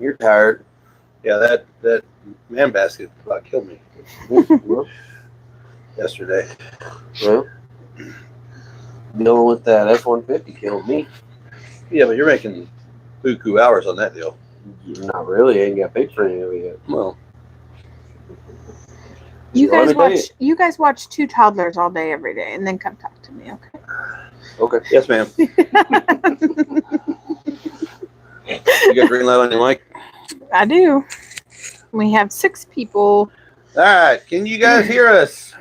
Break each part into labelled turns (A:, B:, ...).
A: You're tired.
B: Yeah, that man basket about killed me yesterday.
A: Well, dealing with that F-150 killed me.
B: Yeah, but you're making buku hours on that deal.
A: Not really. I ain't got paid for any of it yet.
B: Well,
C: you guys watch two toddlers all day, every day, and then come talk to me, okay?
A: Okay.
B: Yes, ma'am. You got green light on your mic?
C: I do. We have 6 people.
B: All right. Can you guys hear us?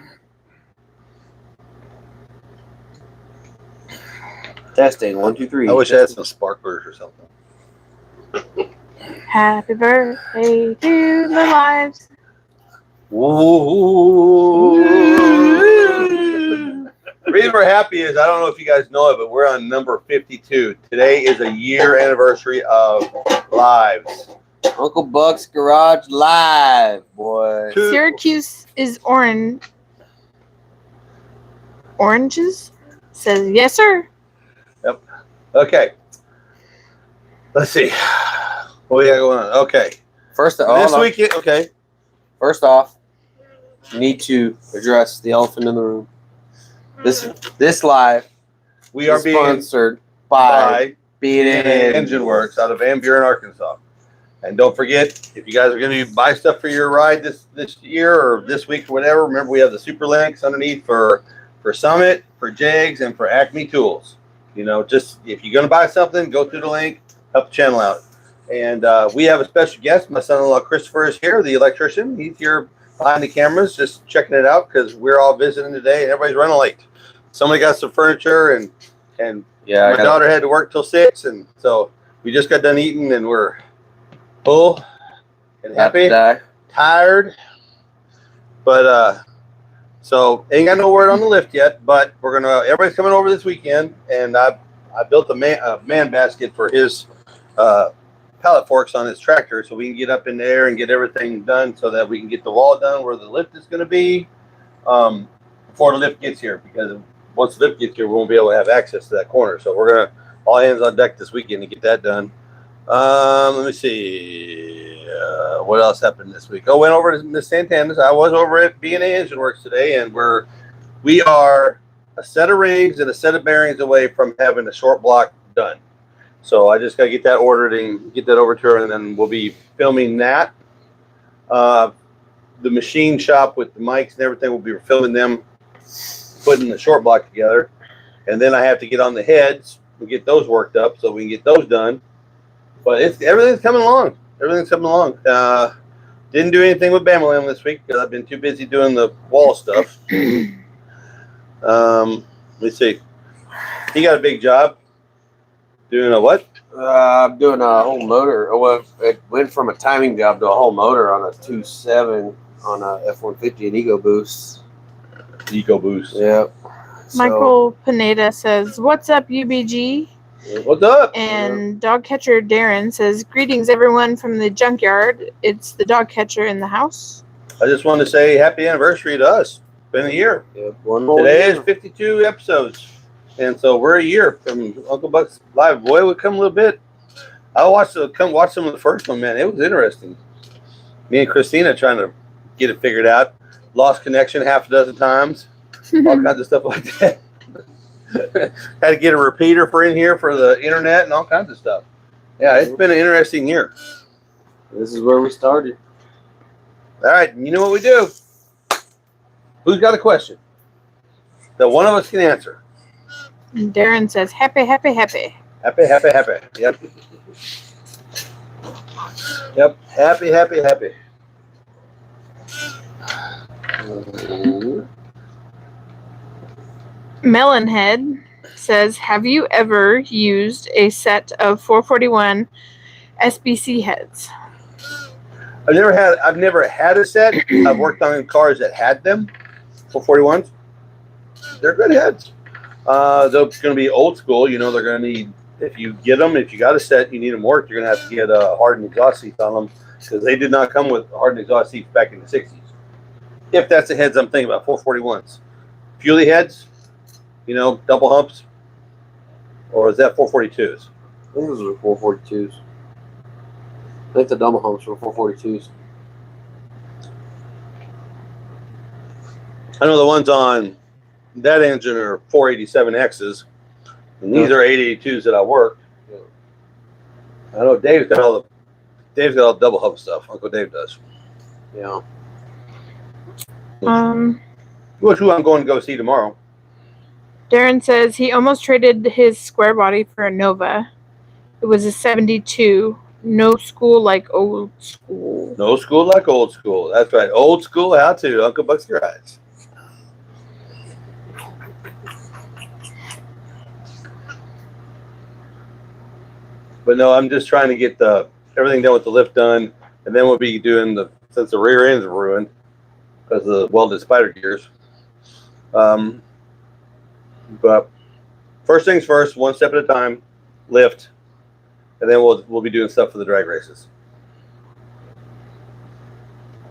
A: Testing. 1, 2, 3.
B: I wish I had some sparklers or something.
C: Happy birthday to the lives.
B: The reason we're happy is, I don't know if you guys know it, but we're on number 52. Today is a year anniversary of Lives.
A: Uncle Buck's Garage Live, boy.
C: Syracuse is oranges? Says, yes, sir.
B: Yep. Okay. Let's see. What we got going on? Okay. This weekend, okay.
A: First off, you need to address the elephant in the room. This live
B: We are being
A: sponsored by
B: BUREN Engine Works out of Van Buren, Arkansas. And don't forget, if you guys are going to buy stuff for your ride this year or this week or whatever, remember we have the super links underneath for Summit, for JEGGS, and for Acme Tools. You know, just if you're going to buy something, go through the link, help the channel out. And we have a special guest. My son-in-law Christopher is here, the electrician. He's here behind the cameras, just checking it out because we're all visiting today and everybody's running late. Somebody got some furniture and
A: Yeah,
B: my daughter had to work till 6, and so we just got done eating and we're full and happy, tired. But so ain't got no word on the lift yet, but everybody's coming over this weekend, and I built a man basket for his pallet forks on his tractor so we can get up in there and get everything done so that we can get the wall done where the lift is going to be before the lift gets here, because once the lift gets here we won't be able to have access to that corner. So we're going to all hands on deck this weekend to get that done. Let me see what else happened this week. Went over to Miss Santana's. I was over at B&A Engine Works today, and we are a set of rings and a set of bearings away from having a short block done. So I just got to get that ordered and get that over to her, and then we'll be filming that. The machine shop with the mics and everything, we'll be filming them putting the short block together. And then I have to get on the heads and get those worked up so we can get those done. But everything's coming along. Everything's coming along. Didn't do anything with Bamalam this week because I've been too busy doing the wall stuff. Let's see. He got a big job. Doing a what?
A: I'm doing a whole motor. Well, it went from a timing job to a whole motor on a 2.7 on a F-150 and Ego Boost. Yep.
C: Michael Pineda says, what's up, UBG?
B: What's up?
C: And dog catcher Darren says, greetings everyone from the junkyard. It's the dog catcher in the house.
B: I just want to say happy anniversary to us. Been a year.
A: Yep, one more
B: Today
A: year.
B: is 52 episodes. And so we're a year from Uncle Buck's Live. Boy, we come a little bit. I watched some of the first one, man. It was interesting. Me and Christina trying to get it figured out. Lost connection half a dozen times. All kinds of stuff like that. Had to get a repeater for in here for the internet and all kinds of stuff. Yeah, it's been an interesting year.
A: This is where we started.
B: All right, you know what we do? Who's got a question that one of us can answer?
C: And Darren says, happy, happy, happy.
B: Happy, happy, happy. Yep. Yep. Happy, happy, happy.
C: Melonhead says, have you ever used a set of 441 SBC heads?
B: I've never had a set. I've worked on cars that had them, 441s. They're good heads. They're going to be old school. You know, they're going to need, if you got a set, you need them worked, you're going to have to get hardened exhaust seats on them because they did not come with hardened exhaust seats back in the 60s. If that's the heads I'm thinking about, 441s. Fuelie heads, you know, double humps, or is that 442s?
A: Those are 442s. I think the double humps were 442s.
B: I know the ones on that engine are 487Xs, and these are 882s that I work. I know Dave's got all the double hub stuff. Uncle Dave does.
A: Yeah.
B: Which who I'm going to go see tomorrow.
C: Darren says he almost traded his square body for a Nova. It was a 72. No school like old school.
B: No school like old school. That's right. Old school how to Uncle Buck's Garage. But no, I'm just trying to get everything done with the lift done, and then we'll be doing since the rear end's ruined because of the welded spider gears. But first things first, one step at a time, lift, and then we'll be doing stuff for the drag races.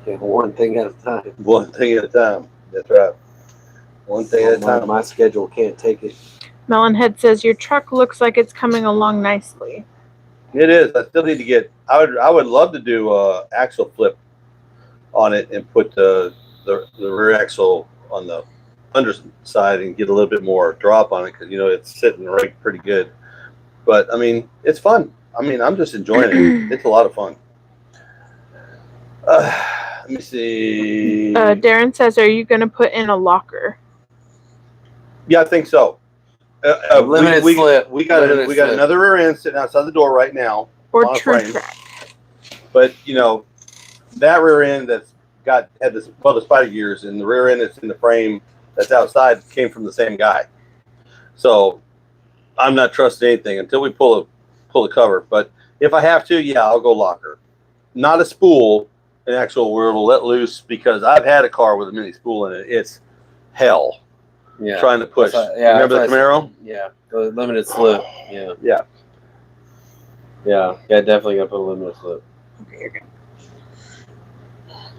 A: Yeah, one thing at a time.
B: One thing at a time. That's right. One thing at a time.
A: My schedule can't take it.
C: Melonhead says your truck looks like it's coming along nicely.
B: It is. I still need to get. I would love to do a axle flip on it and put the rear axle on the underside and get a little bit more drop on it because it's sitting right pretty good. But I mean, it's fun. I mean, I'm just enjoying it. It's a lot of fun. Let me see.
C: Darren says, "Are you going to put in a locker?"
B: Yeah, I think so.
A: Limited slip.
B: We got another rear end sitting outside the door right now.
C: Or true track.
B: But that rear end the spider gears, and the rear end that's in the frame that's outside came from the same guy. So I'm not trusting anything until we pull the cover. But if I have to, yeah, I'll go locker. Not a spool, an actual where it'll let loose, because I've had a car with a mini spool in it. It's hell.
A: Yeah.
B: Trying to push. Remember the Camaro?
A: Yeah. The limited slip. Yeah.
B: Yeah.
A: Yeah. Yeah, definitely got to put a limited slip.
C: Okay, you're good.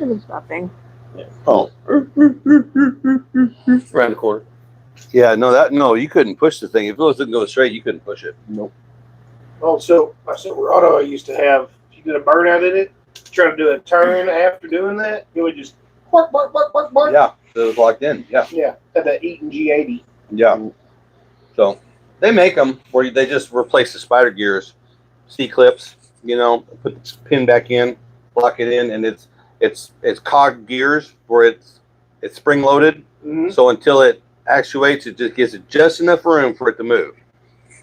C: It was nothing.
A: Yeah.
B: Oh.
A: Around the corner.
B: Yeah, no, you couldn't push the thing. If it wasn't go straight, you couldn't push it.
A: Nope.
D: Oh, so my Silverado I used to have, if you did a burnout in it, try to do a turn after doing that, it would just bark, bark, bark, bark, bark.
B: Yeah, it was locked in. Yeah.
D: Yeah, had that Eaton G80.
B: Yeah. So they make them where they just replace the spider gears, C-clips, put the pin back in, lock it in, and it's cog gears where it's spring loaded.
D: Mm-hmm.
B: So until it actuates, it just gives it just enough room for it to move.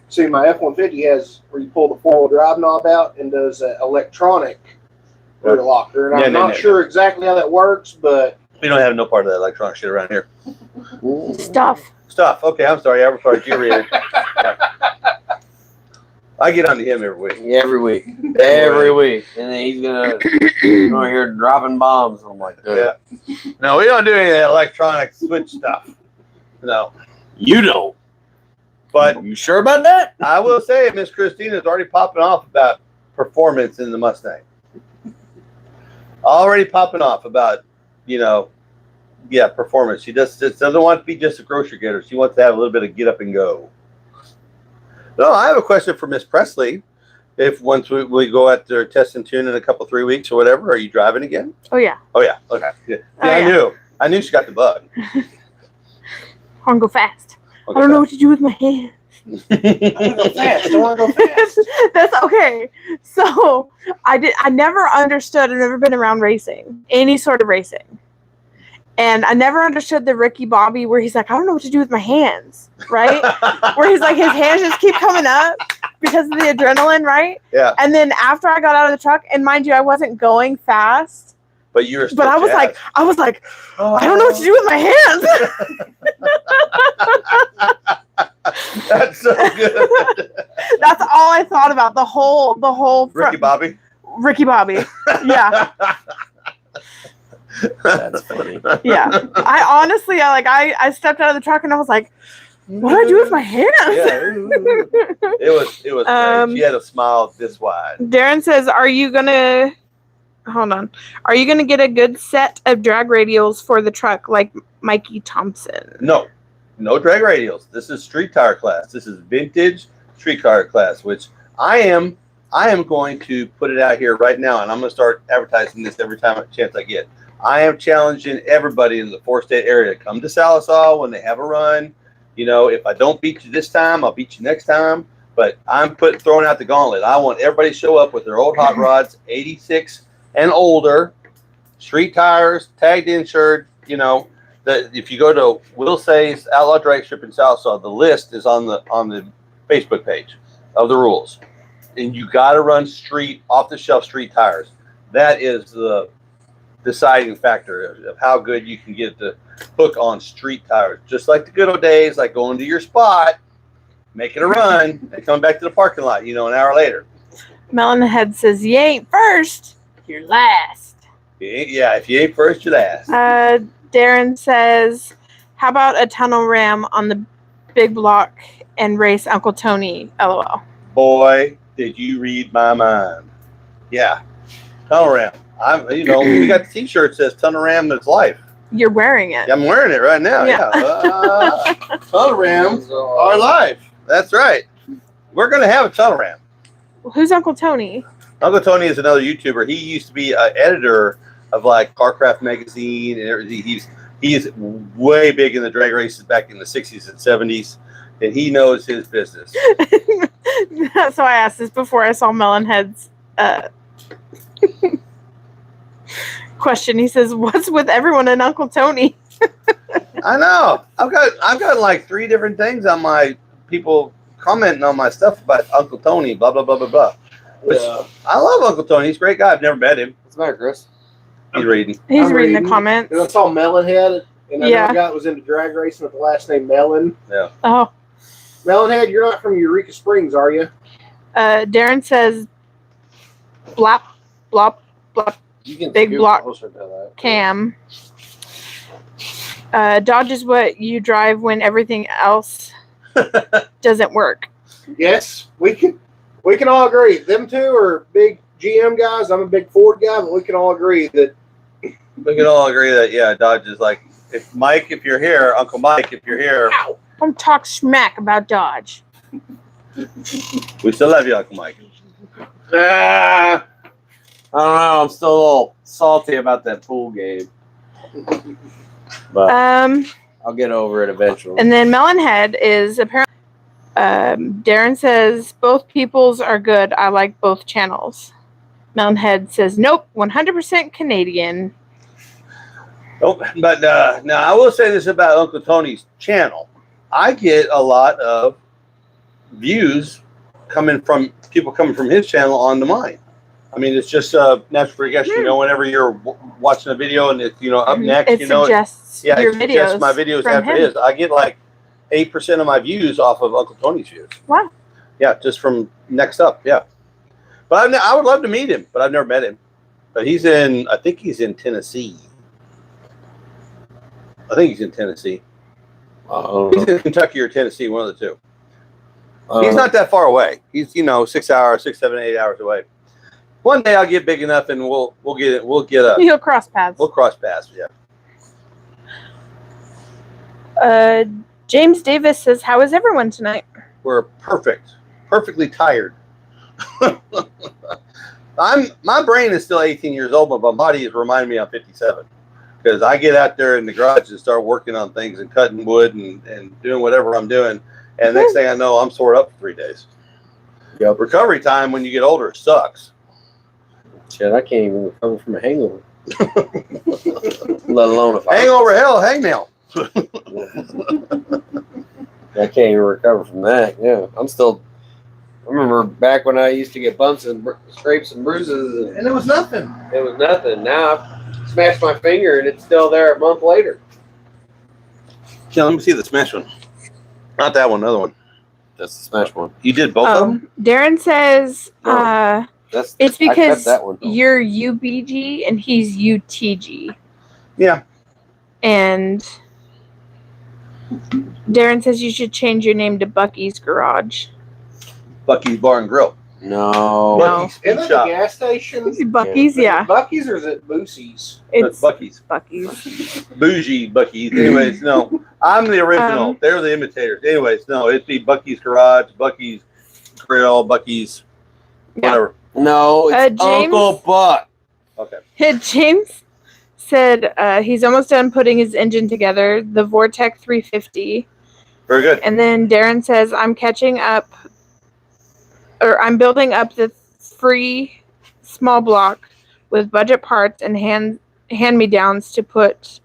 D: See, my F-150 has where you pull the four-wheel drive knob out and does an electronic rear locker. And I'm not sure exactly how that works, but
B: we don't have no part of that electronic shit around here.
C: Stuff.
B: Okay, I'm sorry. I referred to you. I get onto him every week.
A: Yeah, every week. Every week. And then he's going to hear dropping bombs. I'm like,
B: yeah. No, we don't do any of that electronic switch stuff. No.
A: You don't.
B: But
A: you sure about that?
B: I will say Miss Christina's already popping off about performance in the Mustang. Already popping off about, performance. She just doesn't want to be just a grocery getter. She wants to have a little bit of get up and go. No, I have a question for Miss Presley. If once we go out there test and tune in a couple 3 weeks or whatever, are you driving again?
C: Oh yeah.
B: Oh yeah. Okay. Yeah.
C: Oh, yeah.
B: I knew she got the bug.
C: I want to go fast.
B: Okay,
C: I don't know what to do with my hands.
D: I want to go fast. I want to go fast.
C: That's okay. So I never understood. I've never been around racing, any sort of racing. And I never understood the Ricky Bobby where he's like, I don't know what to do with my hands, right? Where he's like, his hands just keep coming up because of the adrenaline, right?
B: Yeah.
C: And then after I got out of the truck, and mind you, I wasn't going fast.
B: But you were still
C: But I was like, I don't know what to do with my hands.
B: That's so good.
C: That's all I thought about the whole
B: Ricky Bobby.
C: Ricky Bobby. Yeah.
A: That's funny.
C: Yeah. I honestly, I stepped out of the truck and I was like, what do I do with my hands?
B: Yeah. It was great. She had a smile this wide.
C: Darren says, are you going to get a good set of drag radials for the truck like Mikey Thompson?
B: No drag radials. This is street tire class. This is vintage street tire class, which I am I am going to put it out here right now, and I'm going to start advertising this every chance I get. I am challenging everybody in the 4-state area to come to Salisaw when they have a run. You know, if I don't beat you this time, I'll beat you next time. But I'm throwing out the gauntlet. I want everybody to show up with their old hot rods, 86 and older, street tires, tagged, insured. You know, if you go to Will Say's Outlaw Drag Strip in Salisaw, the list is on the Facebook page of the rules. And you got to run street, off-the-shelf street tires. That is the deciding factor of how good you can get the hook on street tires. Just like the good old days, like going to your spot, making a run, and coming back to the parking lot, you know, an hour later.
C: Melonhead says, you ain't first, you're last.
B: Yeah, if you ain't first, you're last.
C: Darren says, how about a tunnel ram on the big block and race Uncle Tony? LOL.
B: Boy, did you read my mind. Yeah. Tunnel ram. We got the t-shirt that says Tunnel Ram That's Life.
C: You're wearing it.
B: I'm wearing it right now. Yeah. Tunnel Rams are life. That's right. We're going to have a tunnel ram.
C: Who's Uncle Tony?
B: Uncle Tony is another YouTuber. He used to be an editor of like Carcraft magazine and everything. He's way big in the drag races back in the 60s and 70s. And he knows his business.
C: So I asked this before I saw Melonhead's question. He says, "What's with everyone and Uncle Tony?"
B: I know. I've got like 3 different things on my people commenting on my stuff about Uncle Tony. Blah blah blah blah blah. Which, I love Uncle Tony. He's a great guy. I've never met him.
A: What's the matter, Chris?
B: He's reading.
C: He's reading the comments.
D: And I saw Melonhead, and another guy that was into drag racing with the last name Melon.
B: Yeah.
C: Oh.
D: Melonhead, you're not from Eureka Springs, are you?
C: Darren says, "Blop, blop, blop."
A: You can
C: big block
A: closer to that.
C: Cam. Dodge is what you drive when everything else doesn't work.
D: Yes, we can all agree. Them two are big GM guys. I'm a big Ford guy, but we can all agree that
B: Dodge is like, if you're here, Uncle Mike, if you're here.
C: Ow. Don't talk smack about Dodge.
B: We still love you, Uncle Mike.
A: I don't know. I'm still a little salty about that pool game. But I'll get over it eventually.
C: And then Melonhead is apparently Darren says both peoples are good. I like both channels. Melonhead says nope, 100% Canadian.
B: Nope. But now I will say this about Uncle Tony's channel. I get a lot of views coming from people coming from his channel onto mine. I mean, it's just a natural progression. You know, whenever you're watching a video and it's, up next,
C: it suggests your videos.
B: Suggests my videos after his. I get like 8% of my views off of Uncle Tony's views.
C: Wow.
B: Yeah, just from next up. Yeah. But I would love to meet him, but I've never met him. But I think he's in Tennessee. He's in Kentucky or Tennessee, one of the two. He's not that far away. He's 6 hours, 6, 7, 8 hours away. One day I'll get big enough and we'll get
C: You'll cross paths.
B: We'll cross paths,
C: yeah. James Davis says, "How is everyone tonight?"
B: We're perfectly tired. My brain is still 18 years old, but my body is reminding me I'm 57. Because I get out there in the garage and start working on things and cutting wood and doing whatever I'm doing. And next thing I know, I'm sore up for 3 days.
A: Yep.
B: Recovery time when you get older sucks.
A: Shit, I can't even recover from a hangover. Let alone if
B: hangover, hangnail.
A: I can't even recover from that. Yeah, I remember back when I used to get bumps and scrapes and bruises.
D: And it was nothing.
A: It was nothing. Now I smashed my finger and it's still there a month later.
B: Yeah, let me see the smash one. Not that one, another one.
A: That's the smash one.
B: You did both of them?
C: Darren says it's because
A: that one,
C: you're UBG and he's UTG.
B: Yeah.
C: And Darren says you should change your name to Bucky's Garage.
B: Bucky's Bar and Grill.
A: No.
B: Bucky's
D: Isn't it the gas station?
C: Bucky's, yeah.
D: Bucky's or is it Boosie's?
C: It's
B: Bucky's.
C: Bucky's.
B: Bougie Bucky's. Anyways, no. I'm the original. They're the imitators. Anyways, no. It'd be Bucky's Garage, Bucky's Grill, Bucky's Whatever.
A: No, it's
C: James-
A: Uncle Buck.
B: Okay.
C: James said he's almost done putting his engine together, the Vortec 350.
B: Very good.
C: And then Darren says, I'm building up the free small block with budget parts and hand-me-downs to put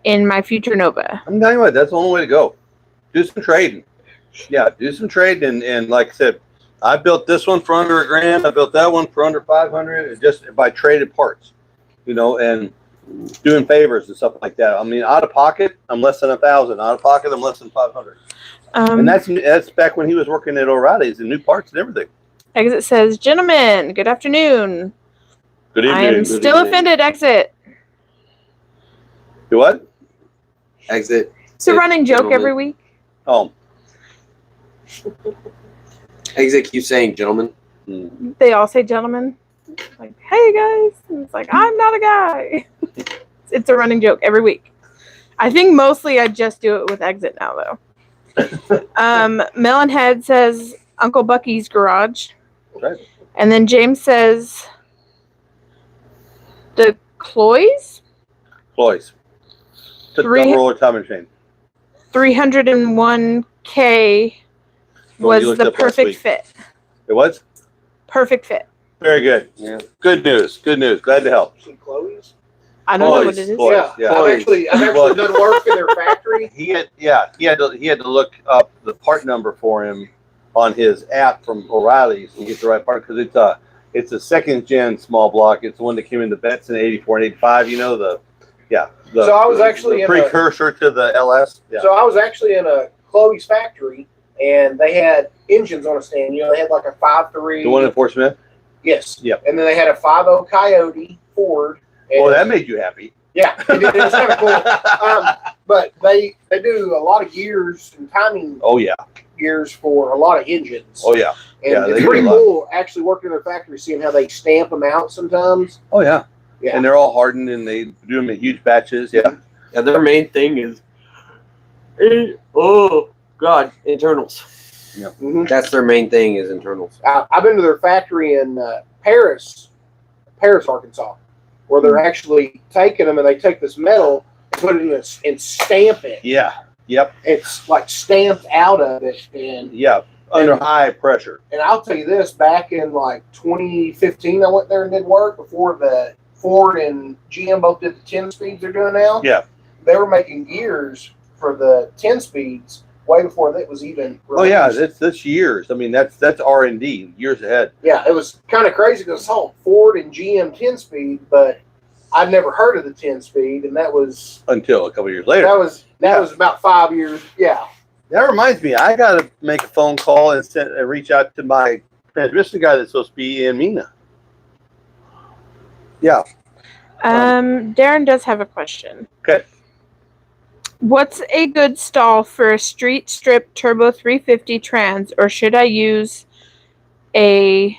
C: in my future Nova.
B: I'm telling you what, that's the only way to go. Do some trading. Yeah, do some trading. And like I said, I built this one for under $1,000. I built that one for under 500. Just by traded parts, and doing favors and stuff like that. I mean, out of pocket, I'm less than 1,000. Out of pocket, I'm less than 500. And that's back when he was working at O'Reilly's and new parts and everything.
C: Exit says, gentlemen, good afternoon.
B: Good evening.
C: I am still offended, Exit.
B: Do what?
A: Exit.
C: It's a running joke every week.
B: Oh.
A: Exit keeps saying gentlemen.
C: They all say gentlemen. Like, hey guys. And it's like, I'm not a guy. It's a running joke every week. I think mostly I just do it with Exit now, though. Melonhead says Uncle Bucky's garage.
B: Right.
C: And then James says the Cloys?
B: Cloys. Took the roller time machine.
C: 301K was the perfect fit.
B: It was?
C: Perfect fit.
B: Very good.
A: Yeah.
B: Good news. Good news. Glad to help.
D: Some Chloe's.
C: I don't know what it is.
B: Cloys, yeah.
D: I've actually done work in their factory.
B: He had to look up the part number for him on his app from O'Reilly's and get the right part, because it's a second gen small block. It's the one that came in the Betts in 84 and 85.
D: So I was actually in
B: precursor to the LS. Yeah.
D: So I was actually in a Chloe's factory, and they had engines on a stand. They had like a 5.3.
B: The one in Fort Smith?
D: Yes.
B: Yep.
D: And then they had a 5.0 Coyote Ford.
B: Well, that made you happy.
D: Yeah, it was kind of cool. But they do a lot of gears and timing.
B: Oh yeah.
D: Gears for a lot of engines.
B: Oh yeah.
D: And it's pretty cool actually working in their factory, seeing how they stamp them out sometimes.
B: Oh yeah.
D: Yeah.
B: And they're all hardened, and they do them in huge batches. Yeah.
A: Yeah, their main thing is, internals.
B: Yeah.
D: Mm-hmm.
A: That's their main thing is internals.
D: I've been to their factory in Paris, Arkansas, where they're actually taking them and they take this metal and put it in this and stamp it.
B: Yeah. Yep.
D: It's like stamped out of it, and
B: under high pressure.
D: And I'll tell you this: back in like 2015, I went there and did work before the Ford and GM both did the 10 speeds they're doing now.
B: Yeah.
D: They were making gears for the 10 speeds way before that was even released.
B: Oh yeah, that's years. I mean, that's R&D, years ahead.
D: Yeah, it was kind of crazy because it's all Ford and GM 10 speed, but I'd never heard of the 10 speed, and that was
B: until a couple years later.
D: That was about 5 years. Yeah.
B: That reminds me, I got to make a phone call and reach out to my transmission guy that's supposed to be in Mina. Yeah.
C: Darren does have a question.
B: Okay.
C: What's a good stall for a street strip turbo 350 trans, or should I use it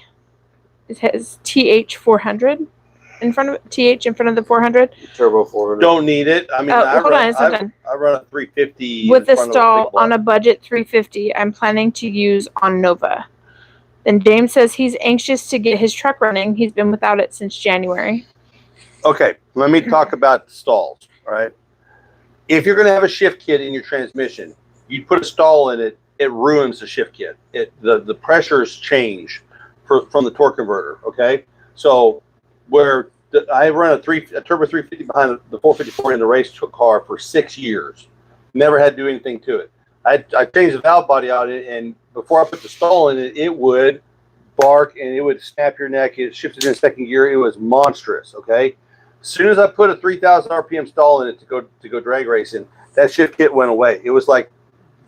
C: has TH 400 in front of the 400?
A: Turbo 400.
B: Don't need it. I mean, I run a 350
C: with a stall on a budget 350. I'm planning to use on Nova. Then James says he's anxious to get his truck running. He's been without it since January.
B: Okay, let me talk about stalls. All right. If you're going to have a shift kit in your transmission, you put a stall in it, it ruins the shift kit. The pressures change from the torque converter. Okay, so I run a turbo 350 behind the 454 in the race car for 6 years, never had to do anything to it. I changed the valve body out, and before I put the stall in it, it would bark and it would snap your neck. It shifted in second gear. It was monstrous. Okay. As soon as I put a 3,000 RPM stall in it to go drag racing, that shift kit went away. It was like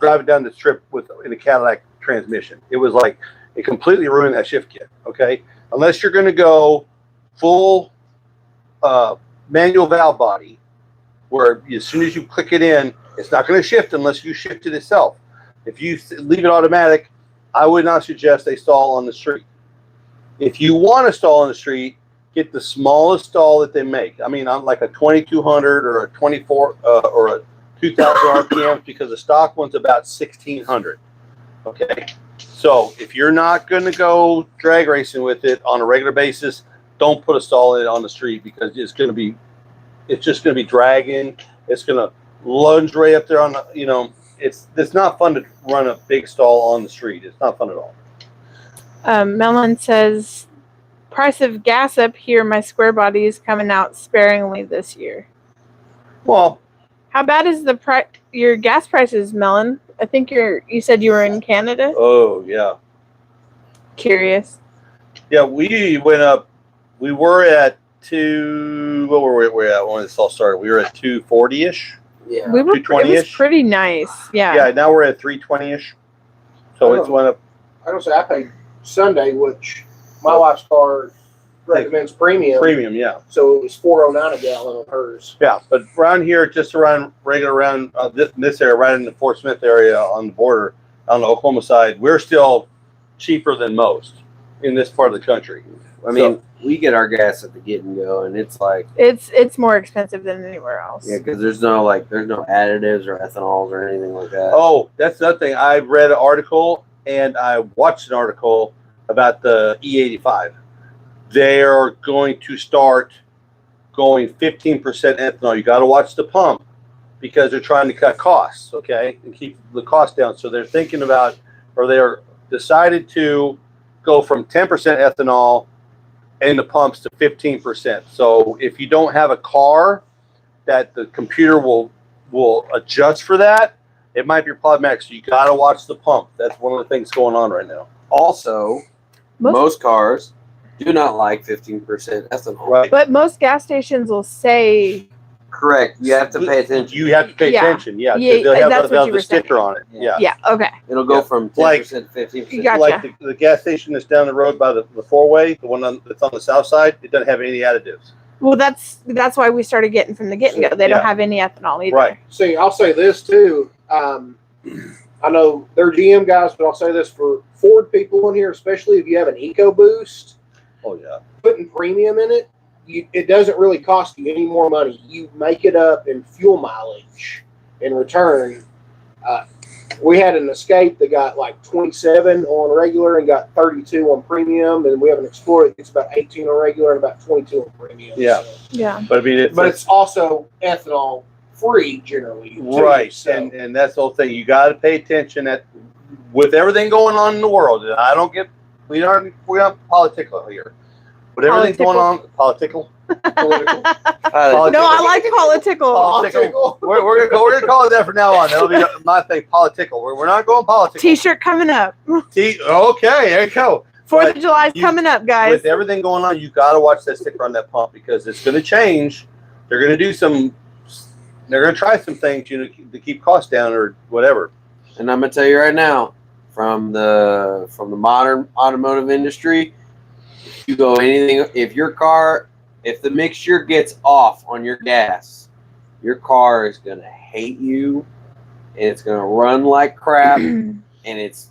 B: driving down the strip in a Cadillac transmission. It was like it completely ruined that shift kit. Okay, unless you're going to go full manual valve body, where as soon as you click it in, it's not going to shift unless you shift it itself. If you leave it automatic, I would not suggest a stall on the street. If you want a stall on the street, get the smallest stall that they make. I mean, I'm like a 2200 or a 24 or a 2000 RPM, because the stock one's about 1600. Okay, So if you're not going to go drag racing with it on a regular basis, don't put a stall in it on the street because it's just going to be dragging. It's going to lunge right up there on the, you know, it's not fun to run a big stall on the street. It's not fun at all.
C: Melon says, price of gas up here, my square body is coming out sparingly this year.
B: Well,
C: how bad is your gas prices, Melon? I think you said you were in Canada.
B: Oh yeah.
C: Curious.
B: Yeah, we went up. We were at what were we at when this all started? We were at 240-ish.
C: Yeah, we were. It was pretty nice. Yeah.
B: Yeah. Now we're at 320-ish. So it's went up.
D: I don't say I paid Sunday, which my wife's car recommends premium.
B: Premium, yeah.
D: So it was $4.09 a gallon on hers.
B: Yeah, but around here, just around this area, right in the Fort Smith area on the border, on the Oklahoma side, we're still cheaper than most in this part of the country.
A: I mean, we get our gas at the Get and Go, and it's like
C: it's more expensive than anywhere else.
A: Yeah, because there's no additives or ethanols or anything like that.
B: Oh, that's another thing. I read an article and I watched an article about the E85. They are going to start going 15% ethanol. You got to watch the pump because they're trying to cut costs, okay, and keep the cost down. So they're thinking about, or they are decided to go from 10% ethanol in the pumps to 15%. So if you don't have a car that the computer will adjust for that, it might be problematic. So you got to watch the pump. That's one of the things going on right now.
A: Also, most cars do not like 15% ethanol.
B: Right.
C: But most gas stations will say.
A: Correct. You have to pay attention.
B: You have to pay attention. Yeah.
C: Yeah,
B: they'll have,
C: that's
B: they'll
C: what
B: have
C: you
B: the
C: were
B: sticker
C: saying.
B: on it. Yeah.
C: Yeah. Okay.
A: It'll go from 10% to 15%.
C: Gotcha.
B: Like the gas station that's down the road by the four-way, the one that's on the south side, it doesn't have any additives.
C: Well, that's why we started getting from the Get and Go. They don't have any ethanol either.
B: Right.
D: See, I'll say this too. I know they're GM guys, but I'll say this for Ford people in here, especially if you have an EcoBoost.
B: Oh yeah.
D: Putting premium in it, it doesn't really cost you any more money. You make it up in fuel mileage in return. We had an Escape that got like 27 on regular and got 32 on premium, and we have an Explorer that gets about 18 on regular and about 22 on premium.
B: Yeah.
D: So.
C: Yeah.
B: But I mean,
D: it's also ethanol free generally. Too,
B: right.
D: So.
B: And that's the whole thing. You got to pay attention with everything going on in the world. And I don't get, we're not political here. With everything going on, political.
D: Political.
C: No, I like political.
B: We're gonna call it that from now on. That'll be my thing. Political. We're not going political.
C: T-shirt coming up.
B: Okay, there you go.
C: 4th of July is coming up, guys.
B: With everything going on, you got to watch that sticker on that pump because it's going to change. They're going to do some. They're going to try some things, to keep costs down or whatever.
A: And I'm gonna tell you right now, from the modern automotive industry, if you go anything, if the mixture gets off on your gas, your car is gonna hate you, and it's gonna run like crap, and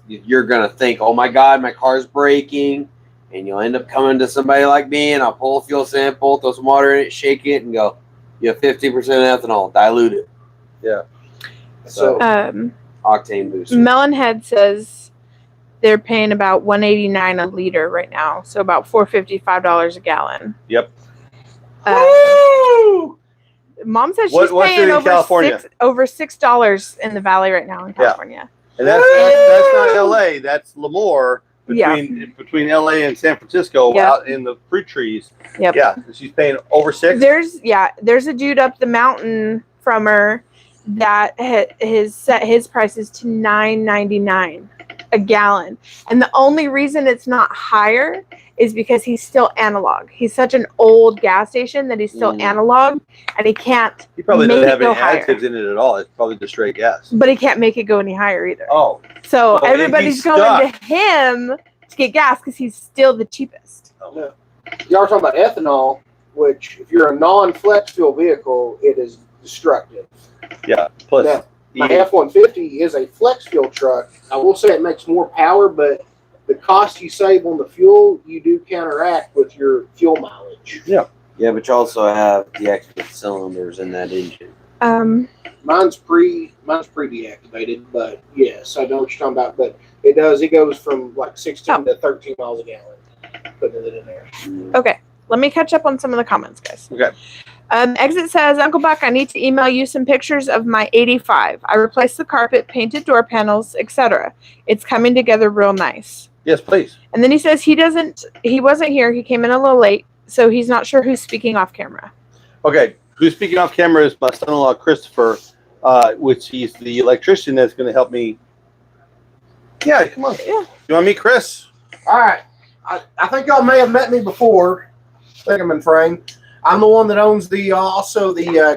A: you're gonna think, oh my God, my car's breaking, and you'll end up coming to somebody like me, and I'll pull a fuel sample, throw some water in it, shake it, and go, you have 50% ethanol, dilute it.
B: Yeah.
A: So octane booster.
C: Melonhead says they're paying about $1.89 a liter right now, so about $4.55 a gallon.
B: Yep.
C: Mom says she's paying over $6 in the valley right now in California.
B: And that's not LA. That's Lemoore between LA and San Francisco out in the fruit trees.
C: Yep.
B: Yeah. She's paying over $6.
C: There's a dude up the mountain from her that has set his prices to $9.99 a gallon. And the only reason it's not higher is because he's still analog. He's such an old gas station that he's still analog, and he can't.
B: He probably doesn't have any
C: higher.
B: additives in it at all. It's probably just straight gas.
C: But he can't make it go any higher either.
B: Oh.
C: So everybody's going to him to get gas because he's still the cheapest.
D: Oh. Y'all are talking about ethanol, which if you're a non-flex fuel vehicle, it is destructive.
B: Yeah. Plus,
D: now, my F-150 is a flex fuel truck. I will say it makes more power, but the cost you save on the fuel, you do counteract with your fuel mileage.
B: Yeah.
A: Yeah, but you also have the extra cylinders in that engine.
D: Mine's pre-deactivated, but yes, I know what you're talking about. But It does. It goes from like 16 to 13 miles a gallon. Putting it in there.
C: Okay, let me catch up on some of the comments, guys.
B: Okay.
C: Exit says, Uncle Buck, I need to email you some pictures of my 85. I replaced the carpet, painted door panels, etc. It's coming together real nice.
B: Yes, please.
C: And then he says he wasn't here. He came in a little late, so he's not sure who's speaking off camera.
B: Okay. Who's speaking off camera is my son-in-law, Christopher, which he's the electrician that's going to help me. Yeah, come on.
C: Yeah.
B: You want to meet Chris?
D: All right. I think y'all may have met me before. I think I'm in frame. I'm the one that owns the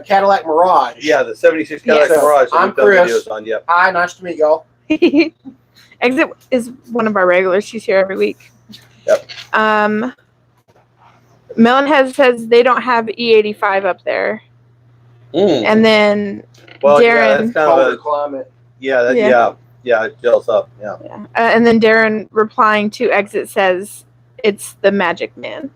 D: Cadillac Mirage.
B: Yeah, the 76 Cadillac
C: Yes.
B: Mirage. That
D: I'm
B: we've done
D: Chris.
B: videos on. Yep.
D: Hi, nice to meet y'all.
C: Exit is one of our regulars. She's here every week.
B: Yep.
C: Melon says they don't have E85 up there. And then
B: Well, yeah,
C: Darren,
B: that's kind
D: Colder
B: of a,
D: climate.
B: yeah, it gels up. Yeah.
C: and then Darren replying to Exit says it's the Magic Man.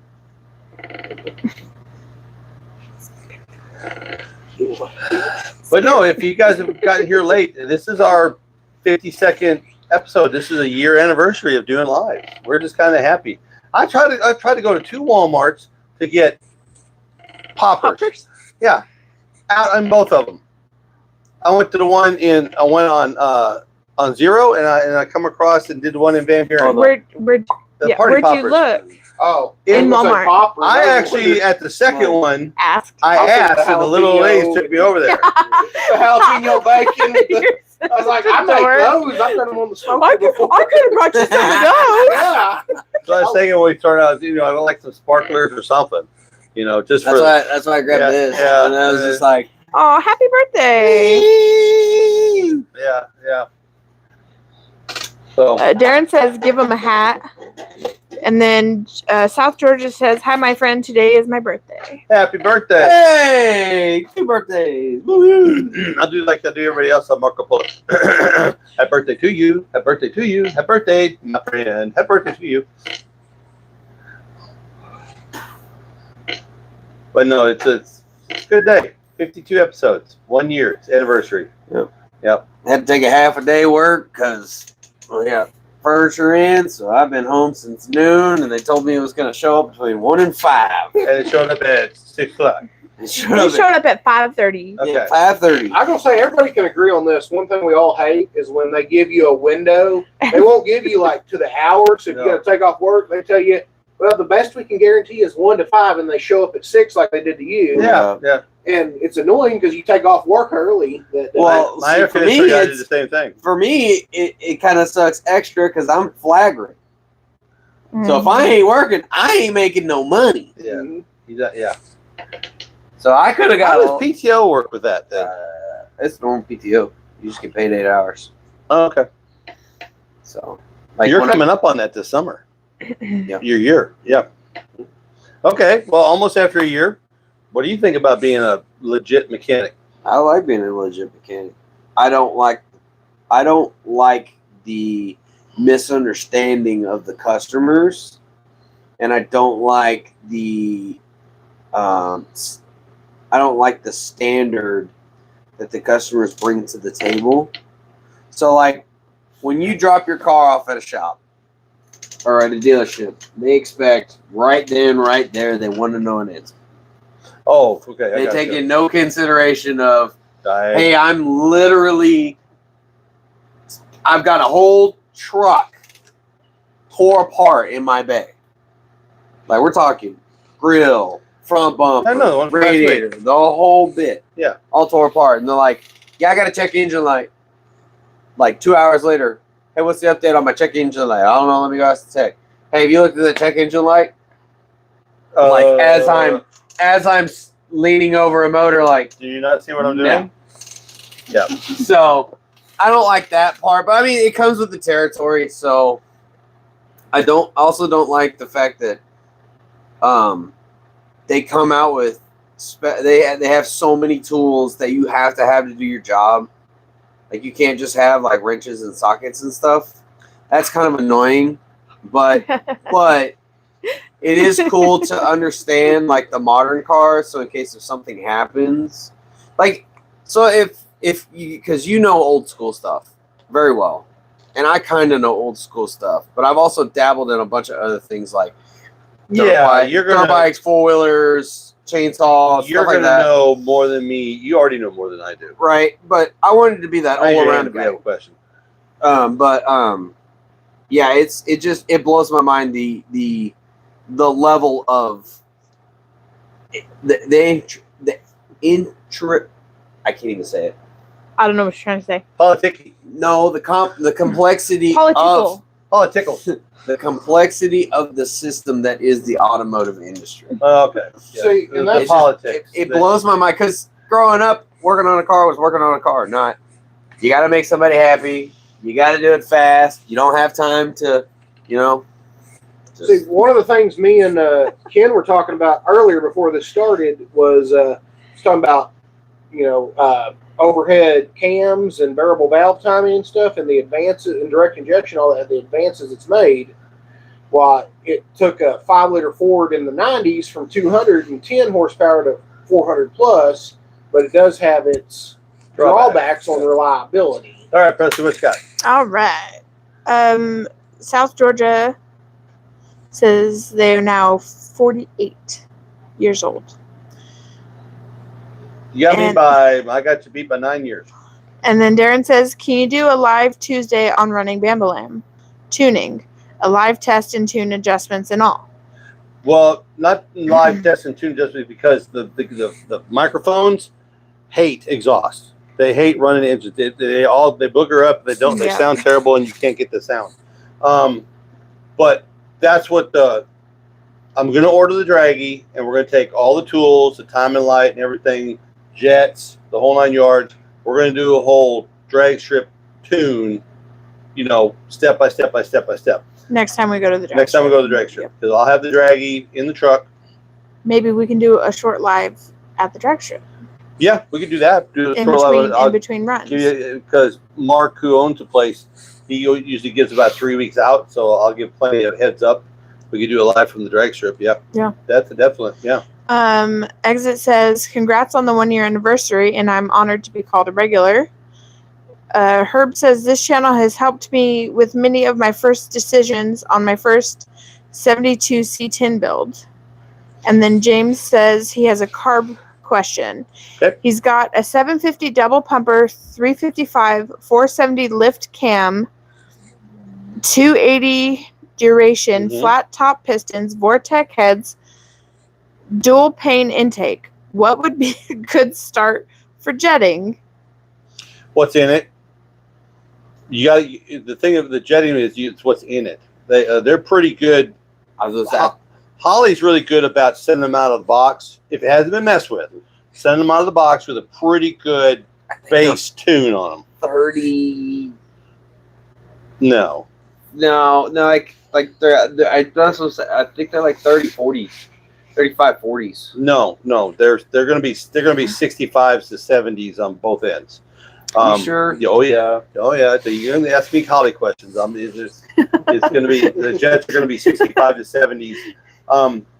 B: But no, if you guys have gotten here late, this is our 52nd episode. This is a year anniversary of doing live. We're just kind of happy. I tried to go to 2 Walmarts to get poppers. Yeah, out on both of them. I went to the one on Zero, and I come across and did the one in Van Buren.
C: Where'd
B: Party
C: you
B: poppers.
C: look?
D: Oh,
C: In
D: it was a
C: Walmart.
D: popper.
B: I
D: That was
B: actually, at the second one,
C: Asked.
B: I
D: I'll take
B: asked,
D: the
B: and the little
D: jalapeno.
B: ladies took me over there.
D: the jalapeno bacon. I was like, I make those. I've done them on the smoker before.
C: I could have brought you some of those.
D: Yeah.
B: So I was thinking when we started out, I would like some sparklers or something, just for.
A: That's why I grabbed this.
B: Yeah,
A: And I was just like,
C: Oh, happy birthday.
B: Yeah. So
C: Darren says give him a hat. And then South Georgia says, hi, my friend. Today is my birthday.
B: happy birthday!
A: hey, 2 birthdays. Woo-hoo.
B: I'll do like I do everybody else on Marco Polo. Happy birthday to you. Happy birthday to you. Happy birthday, my friend. Happy birthday to you. But no, it's a good day. 52 episodes. 1 year. It's anniversary. Yep.
A: Had to take a half a day work because we got furniture in, so I've been home since noon, and they told me it was going to show up between 1 and 5.
B: And it showed up at 6 o'clock.
A: It
C: He
A: showed
C: showed up at 5:30.
B: Okay.
A: at 5:30.
D: I'm gonna say everybody can agree on this. One thing we all hate is when they give you a window. They won't give you like to the hour. So if you
B: No.
D: got to take off work, they tell you, well, the best we can guarantee is 1 to 5, and they show up at 6 like they did to you.
B: Yeah.
D: And it's annoying because you take off work early.
A: Well,
B: My
A: see,
B: air
A: for me,
B: conditioner guy did the
A: it's,
B: same thing.
A: for me, it kind of sucks extra because I'm flagrant. So if I ain't working, I ain't making no money.
B: Yeah.
D: Mhm.
B: Yeah.
A: So I could have
B: How
A: got
B: does PTO work with that then?
A: it's normal PTO. You just get paid 8 hours.
B: Oh, okay.
A: So
B: You're
A: when
B: coming up on that this summer.
A: Yeah.
B: Your year. Yeah. Okay. Well, almost after a year. What do you think about being a legit mechanic?
A: I like being a legit mechanic. I don't like the misunderstanding of the customers, and I don't like the standard that the customers bring to the table. So, like, when you drop your car off at a shop or at a dealership, they expect right then, right there, they want to know an answer.
B: Oh, okay.
A: They take in no consideration of,
B: Hey,
A: hey, I've got a whole truck tore apart in my bay. Like, we're talking grill, front bumper,
B: I know, the one from last
A: radiator, the whole bit.
B: Yeah.
A: All tore apart. And they're like, yeah, I got to check engine light. Like 2 hours later, hey, what's the update on my check engine light? I don't know. Let me go ask the tech. Hey, have you looked at the check engine light? Like, as I'm leaning over a motor, like,
B: Do you not see what I'm doing?
A: No.
B: Yeah.
A: So I don't like that part, but I mean, it comes with the territory. So I also don't like the fact that they come out with they have so many tools that you have to do your job. Like, you can't just have like wrenches and sockets and stuff. That's kind of annoying, but it is cool to understand like the modern cars. So in case if something happens, like, so if you, because you know old school stuff very well, and I kind of know old school stuff, but I've also dabbled in a bunch of other things like dirt bikes, 4-wheelers, chainsaws,
B: You're
A: stuff like
B: gonna
A: that.
B: know more than me. You already know more than I do.
A: Right, but I wanted to be that all around
B: If you
A: guy.
B: have a question.
A: Yeah, it blows my mind the level of the I can't even say it.
C: I don't know what you're trying to say.
B: Politicky.
A: No, the complexity
C: Political.
B: Political.
A: the complexity of the system that is the automotive industry.
B: Okay. Yeah.
D: See, and
B: the
D: that's
B: politics.
A: It blows my mind because growing up, working on a car was working on a car. Not you got to make somebody happy. You got to do it fast. You don't have time to,
D: See, one of the things me and Ken were talking about earlier before this started was talking about, overhead cams and variable valve timing and stuff, and the advances in direct injection, all that, the advances it's made. Well, it took a 5-liter Ford in the 90s from 210 horsepower to 400 plus, but it does have its drawbacks on reliability.
B: All right, Preston, what you got?
C: All right. South Georgia says they are now 48 years old.
B: You got I got you beat by 9 years.
C: And then Darren says, can you do a live Tuesday on running Bambalam? Tuning. A live test and tune adjustments and all.
B: Well, not live test and tune adjustments because the microphones hate exhaust. They hate running engines. They booger up. They sound terrible, and you can't get the sound. But that's what I'm going to order the draggy, and we're going to take all the tools, the time and light, and everything, jets, the whole 9 yards. We're going to do a whole drag strip tune, step by step by step by step.
C: Next time we go to the drag
B: Next time we go to the drag strip, because I'll have the draggy in the truck.
C: Maybe we can do a short live at the drag strip.
B: Yeah, we could do that.
C: In between runs.
B: Because Mark, who owns the place, he usually gives about 3 weeks out, so I'll give plenty of heads up. We could do a live from the drag strip. Yeah.
C: Yeah.
B: That's a definite. Yeah.
C: Exit says, congrats on the 1 year anniversary, and I'm honored to be called a regular. Herb says, this channel has helped me with many of my first decisions on my first 72 C10 build. And then James says he has a carb question.
B: Okay.
C: He's got a 750 double pumper, 355, 470 lift cam, 280 duration, flat top pistons, Vortec heads, dual pane intake. What would be a good start for jetting?
B: What's in it? The thing of the jetting is it's what's in it. They're pretty good. Holly's really good about sending them out of the box. If it hasn't been messed with, send them out of the box with a pretty good base tune on them.
A: 30.
B: No,
A: I think they're like 30, 40s, 35, 40s.
B: No, they're going to be 65s to 70s on both ends.
A: You sure?
B: Oh yeah. So you're going to ask me Holly questions. It's going to be the jets are going to be 65 to 70s.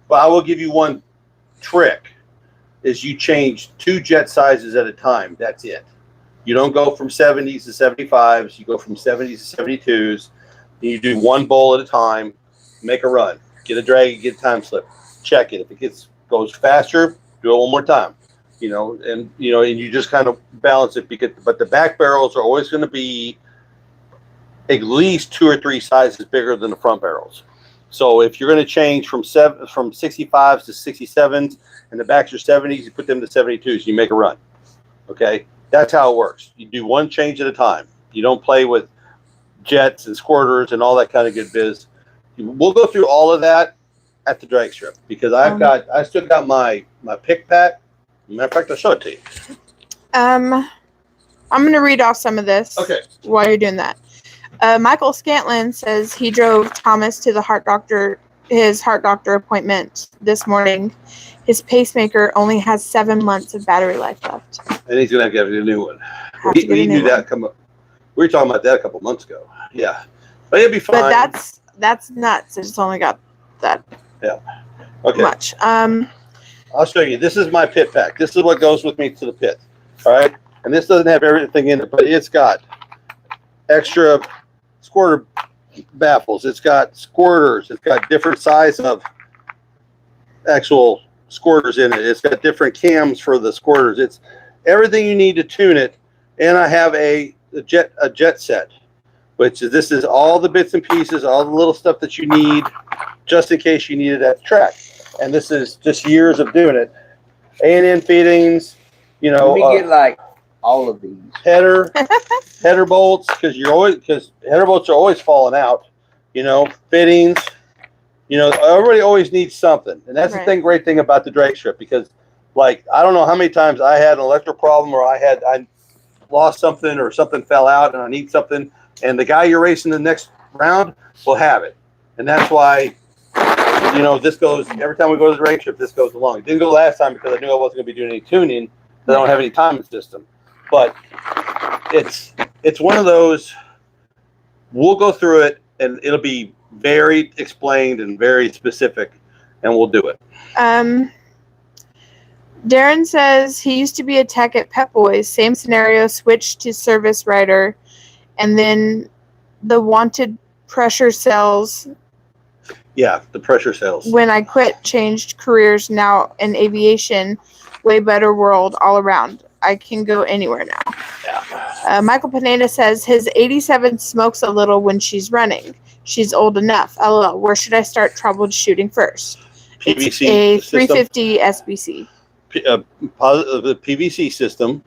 B: But I will give you one trick: is you change 2 jet sizes at a time. That's it. You don't go from 70s to 75s. You go from 70s to 72s. You do one bowl at a time. Make a run. Get a drag. Get a time slip. Check it. If it goes faster, do it one more time. And you just kind of balance it but the back barrels are always going to be at least 2 or 3 sizes bigger than the front barrels. So if you're going to change from 65s to 67s and the backs are 70s, you put them to 72s. You make a run. Okay, that's how it works. You do one change at a time. You don't play with jets and squirters and all that kind of good biz. We'll go through all of that at the drag strip because I still got my pick pack. Matter of fact, I'll show it to you.
C: I'm going to read off some of this.
B: Okay.
C: While you're doing that. Michael Scantlin says he drove Thomas to his heart doctor appointment this morning. His pacemaker only has 7 months of battery life left.
B: And he's going to have to get a new one. He knew that come up. We were talking about that a couple months ago. Yeah. But it'll be fine.
C: But that's nuts. It's only got that much.
B: I'll show you. This is my pit pack. This is what goes with me to the pit. All right. And this doesn't have everything in it, but it's got extra squirter baffles. It's got squirters. It's got different size of actual squirters in it. It's got different cams for the squirters. It's everything you need to tune it. And I have a jet set, which is, this is all the bits and pieces, all the little stuff that you need, just in case you need it at the track. And this is just years of doing it. A&N fittings, you know.
A: Let me get like all of these.
B: Header bolts, because header bolts are always falling out. You know, fittings. You know, everybody always needs something, and that's the great thing about the drag strip, because, like, I don't know how many times I had an electrical problem, or I lost something, or something fell out, and I need something, and the guy you're racing the next round will have it, and that's why. You know, this goes every time we go to the drag strip. This goes along. It didn't go last time because I knew I wasn't going to be doing any tuning. I don't have any timing system, but it's one of those. We'll go through it, and it'll be very explained and very specific, and we'll do it.
C: Darren says he used to be a tech at Pep Boys. Same scenario, switched to service writer, and then the wanted pressure cells.
B: Yeah, the pressure cells.
C: When I quit, changed careers, now in aviation, way better world all around. I can go anywhere now.
B: Yeah.
C: Michael Pineda says his 87 smokes a little when she's running. She's old enough. LOL. Where should I start troubleshooting first?
B: PVC
C: it's a 350 SBC.
B: The PVC system.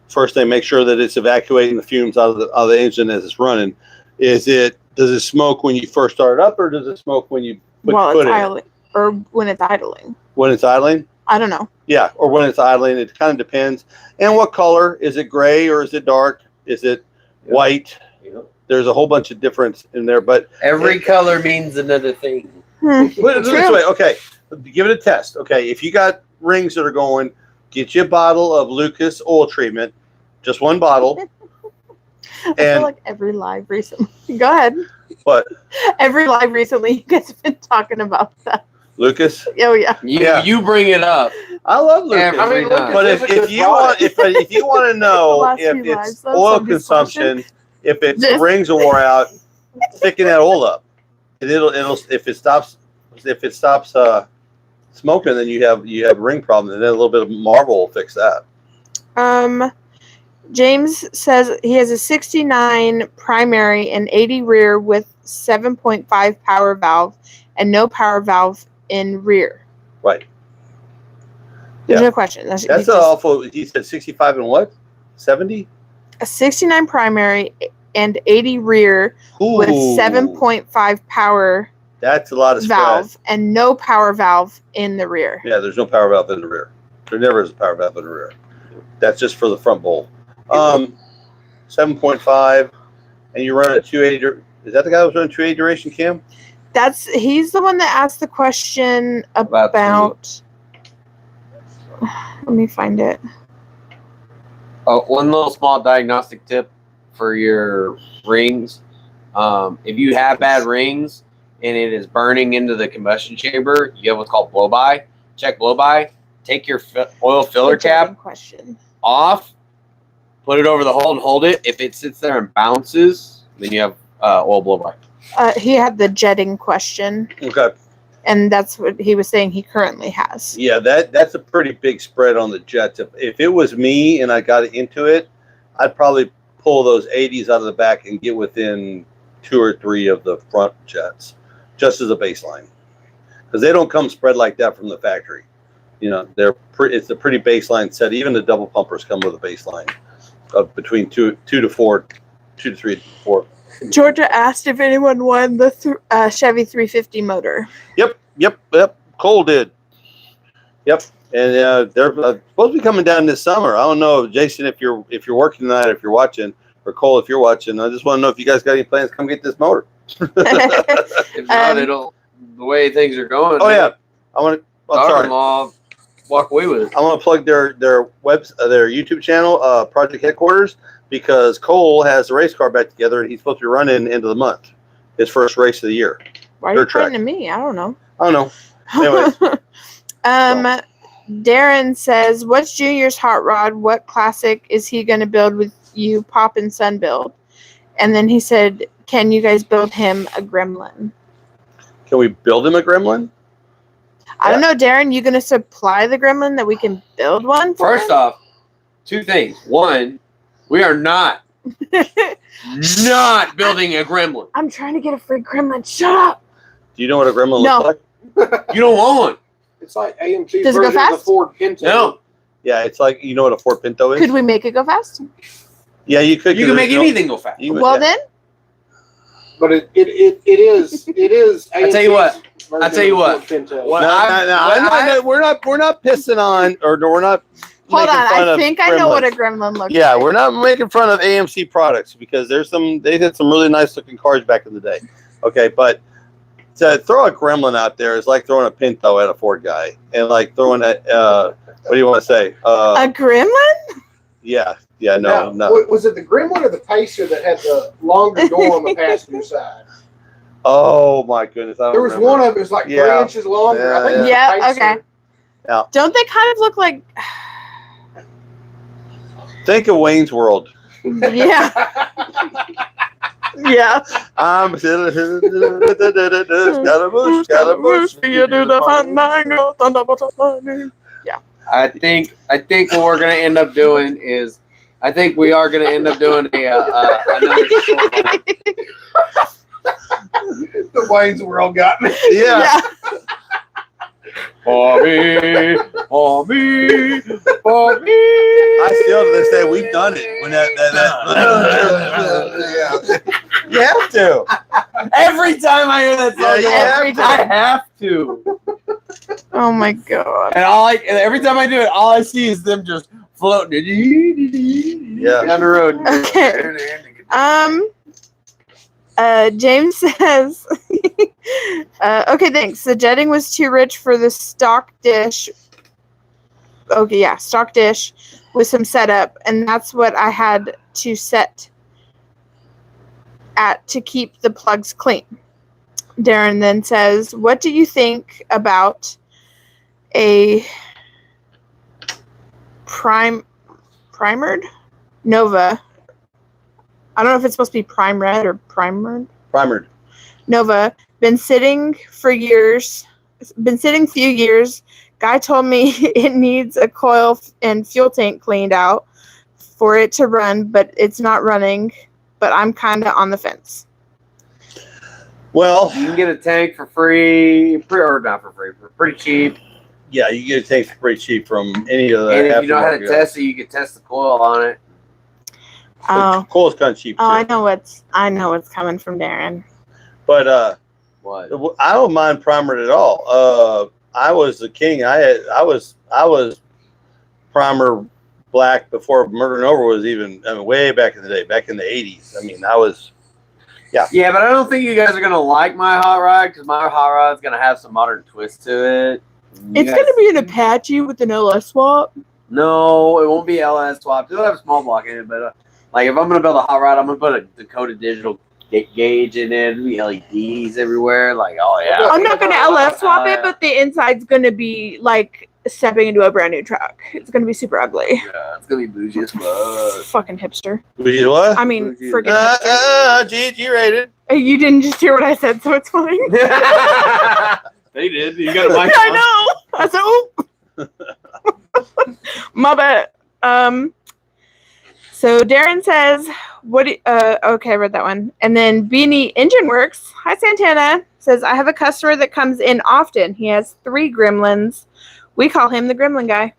B: First, they make sure that it's evacuating the fumes out of the engine as it's running. Does it smoke when you first start it up, or does it smoke when you put it
C: idling, or when it's idling?
B: When it's idling?
C: I don't know.
B: Yeah, or when it's idling. It kind of depends. And what color? Is it gray or is it dark? Is it white? Yep. There's a whole bunch of difference in there, but
A: every color means another thing.
B: Put it this way, okay. Give it a test. Okay, if you got rings that are going, get you a bottle of Lucas oil treatment, just one bottle.
C: I feel like every live recently. Go ahead.
B: What?
C: Every live recently, you guys have been talking about that.
B: Lucas?
C: Oh yeah.
A: You bring it up.
B: I love Lucas. But if you want to know if it's oil consumption, if its rings are wore out, thicken that oil up. And it'll if it stops smoking, then you have a ring problem, and then a little bit of Marvel will fix that.
C: James says he has a 69 primary and 80 rear with 7.5 power valve and no power valve in rear.
B: Right.
C: There's no question.
B: That's awful. He said 65 and what? 70?
C: A 69 primary and 80 rear with 7.5 power.
B: That's a lot of
C: valve
B: spread.
C: And no power valve in the rear.
B: Yeah, there's no power valve in the rear. There never is a power valve in the rear. That's just for the front bowl. 7.5, and you run at 280. Is that the guy who's running 280 duration, Cam?
C: He's the one that asked the question about let me find it.
A: One little small diagnostic tip for your rings. If you have bad rings and it is burning into the combustion chamber, you have what's called blow by. Check blow by. Take your oil filler cap off. Put it over the hole and hold it. If it sits there and bounces, then you have oil blow by.
C: He had the jetting question.
B: Okay.
C: And that's what he was saying he currently has.
B: Yeah, that's a pretty big spread on the jets. If it was me and I got into it, I'd probably pull those 80s out of the back and get within 2 or 3 of the front jets, just as a baseline. Because they don't come spread like that from the factory. You know, it's a pretty baseline set. Even the double pumpers come with a baseline of between 2 to 4, 2 to 3 to 4.
C: Georgia asked if anyone won the Chevy 350 motor.
B: Yep. Cole did. Yep, and they're supposed to be coming down this summer. I don't know, Jason, if you're working tonight, if you're watching, or Cole, if you're watching. I just want to know if you guys got any plans to come get this motor.
A: If not, it'll the way things are going.
B: Oh yeah, I want to.
A: Daughter-in-law walk away with it.
B: I want to plug their YouTube channel, Project Headquarters, because Cole has the race car back together, and he's supposed to be running end of the month, his first race of the year.
C: Why are you pointing to me? I don't know.
B: Anyways.
C: Darren says, what's Junior's hot rod? What classic is he going to build with you, Pop and Sun build? And then he said, can you guys build him a gremlin?
B: Can we build him a gremlin?
C: I don't know, Darren. You gonna supply the gremlin that we can build one?
A: First off, two things. One, we are not building a gremlin.
C: I'm trying to get a free gremlin. Shut up.
B: Do you know what a gremlin looks like?
A: You don't want one.
D: It's like AMC
C: Does it go
D: version of the
C: fast?
D: Ford Pinto.
A: No.
B: Yeah, it's like, you know what a Ford Pinto is?
C: Could we make it go fast?
B: Yeah, you could.
A: You can make anything go fast.
C: Well then.
D: But it is
A: I tell you what.
D: version
A: I tell you
D: of the
A: what.
D: Ford Pinto.
A: What
B: We're not pissing on, or we're not.
C: Hold on.
B: making fun
C: I
B: of
C: think I know
B: gremlins.
C: what a gremlin looks
B: Yeah,
C: like.
B: we're not making fun of AMC products because they had some really nice looking cars back in the day. Okay, but to throw a gremlin out there is like throwing a Pinto at a Ford guy, and like throwing a what do you want to say?
C: A gremlin?
B: Yeah,
D: Now,
B: no.
D: Was it the Gremlin or the Pacer that had the longer door on the passenger side?
B: Oh my goodness!
D: There was one of it was like 3 inches longer. I think it was
C: Yeah,
D: the Pacer.
C: okay.
B: Yeah.
C: Don't they kind of look like?
B: Think of Wayne's World.
C: Yeah. Yeah. Yeah.
A: I think what we're gonna end up doing is, I think we are gonna end up doing another short one.
D: The Wayne's World got me.
B: Yeah.
A: For me, for me, for me.
B: I still to this day we've done it when that you have to.
A: Every time I hear that song,
C: every
A: I have to.
C: Oh my god.
A: And every time I do it, all I see is them just floating down the road.
C: Okay. James says, okay, thanks. The jetting was too rich for the stock dish. Okay, yeah, stock dish with some setup, and that's what I had to set at to keep the plugs clean. Darren then says, what do you think about a primered Nova? I don't know if it's supposed to be prime red or primered.
B: Primered.
C: Nova. Been sitting few years. Guy told me it needs a coil and fuel tank cleaned out for it to run, but it's not running. But I'm kind of on the fence.
B: Well,
A: you can get a tank for free, or not for free, for pretty cheap.
B: Yeah, you can get a tank for pretty cheap from any of the.
A: And if you know how to test it, you can test the coil on it.
C: Oh,
B: coil's kind of cheap.
C: Oh, I know what's coming from Darren.
B: But
A: what?
B: I don't mind primer at all. I was the king. I was primer black before Murder and Over was even. I mean, way back in the day, back in the 80s. I mean, I was. Yeah.
A: Yeah, but I don't think you guys are gonna like my hot rod because my hot rod's gonna have some modern twist to it.
C: It's gonna be an Apache with an LS swap.
A: No, it won't be LS swap. It'll have a small block in it, but like if I'm gonna build a hot rod, I'm gonna put a Dakota digital gauge in it. It'll be LEDs everywhere. Like, oh yeah.
C: I'm not gonna LS swap it, but the inside's gonna be like stepping into a brand new truck. It's gonna be super ugly.
A: Yeah, it's gonna be bougie as fuck.
C: Fucking hipster.
B: Bougie what?
C: I mean,
A: Bougie.
C: freaking hipster.
B: GG rated.
C: You didn't just hear what I said, so it's fine.
A: They did. You got a mic
C: I know. I said, "Oop." My bad. So Darren says, okay, I read that one. And then Beanie Engine Works, hi Santana, says, I have a customer that comes in often. He has 3 gremlins. We call him the gremlin guy.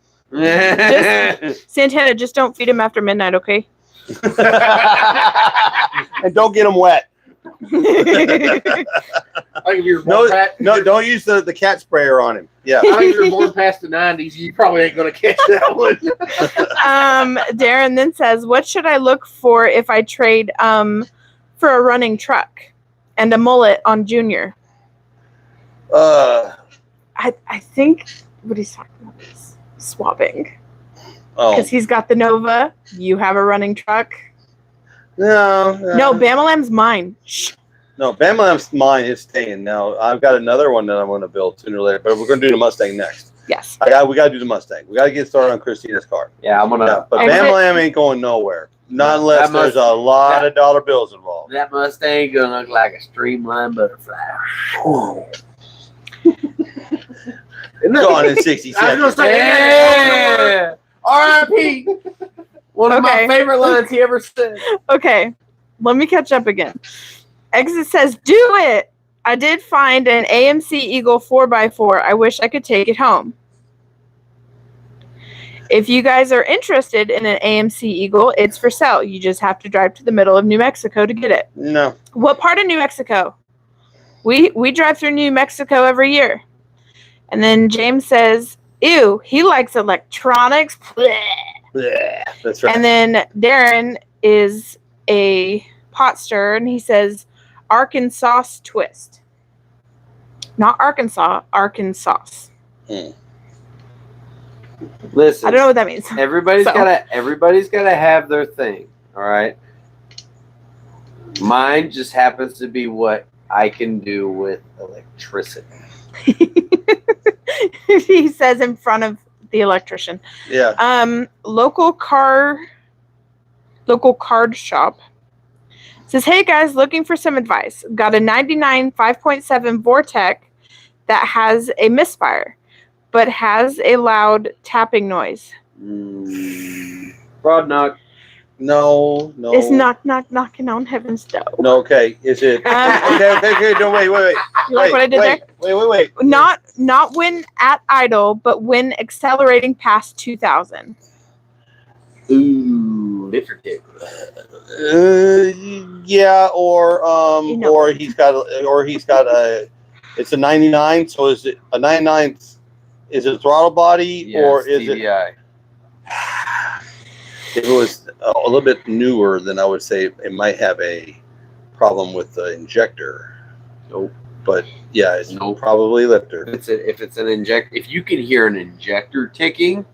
C: Santana, just don't feed him after midnight, okay?
B: And don't get them wet.
D: I think if you're
B: No, don't use the cat sprayer on him. Yeah.
D: I think if you're born past the 90s, you probably ain't going to catch that one.
C: Darren then says, what should I look for if I trade for a running truck and a mullet on Junior? I think what he's talking about is swapping.
B: Oh.
C: Because he's got the Nova. You have a running truck.
B: No,
C: Bamalam's mine. Shh.
B: No, Bamalam's mine is staying. Now, I've got another one that I'm going to build sooner or later, but we're going to do the Mustang next.
C: Yes.
B: We got to do the Mustang. We got to get started on Christina's car.
A: Yeah, I'm gonna.
B: Yeah, but Bamalam ain't going nowhere. Not unless there's a lot of dollar bills involved.
A: That Mustang gonna look like a streamlined butterfly.
B: Gone in 60 seconds.
A: Yeah. R.I.P. One of my favorite lines he ever said.
C: Okay, let me catch up again. Exit says, "Do it. I did find an AMC Eagle 4x4. I wish I could take it home. If you guys are interested in an AMC Eagle, it's for sale. You just have to drive to the middle of New Mexico to get it."
B: No.
C: What part of New Mexico? We drive through New Mexico every year. And then James says, "Ew, he likes electronics." Blech.
B: Yeah, that's right.
C: And then Darren is a pot stirrer, and he says, "Arkansas twist." Not Arkansas, Arkansas.
A: Listen,
C: I don't know what that means.
A: Everybody's gotta have their thing. All right. Mine just happens to be what I can do with electricity.
C: He says in front of the electrician.
B: Yeah.
C: Local card shop says, "Hey guys, looking for some advice. Got a 99 5.7 Vortec that has a misfire, but has a loud tapping noise."
A: Broad knock.
B: No.
C: It's knock knocking on heaven's door.
B: No. Okay. Is it? Okay. No. Wait.
C: You like what I did there?
B: Wait.
C: Not when at idle, but when accelerating past 2,000.
A: Ooh, lifter kick.
B: Yeah, or he's got a. It's a 99. So is it a 99? Is it a throttle body or is
A: TBI.
B: it? If it was a little bit newer, then I would say it might have a problem with the injector.
A: Nope.
B: But yeah, it's probably lifter.
A: If it's an injector, if you can hear an injector ticking,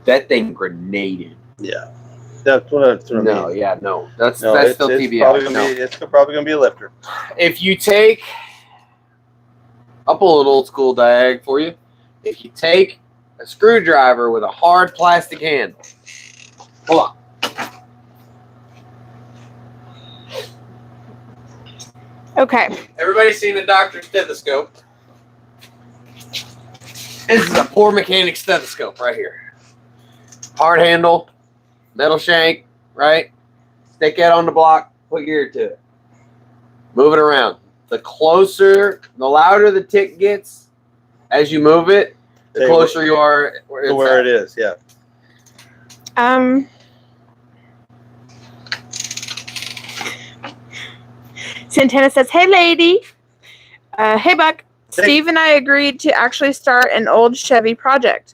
A: that thing grenaded.
B: Yeah, that's what I mean.
A: No. That's still TBI.
B: It's probably gonna be a lifter.
A: If you take, I'll pull an old school diag for you. If you take a screwdriver with a hard plastic handle, hold on.
C: Okay.
A: Everybody's seen a doctor's stethoscope. This is a poor mechanic stethoscope right here. Hard handle, metal shank, right? Stick that on the block, put your ear to it. Move it around. The louder the tick gets as you move it, the closer you are
B: to where it is. Yeah.
C: Santana says, "Hey, lady. Hey, Buck. Steve and I agreed to actually start an old Chevy project."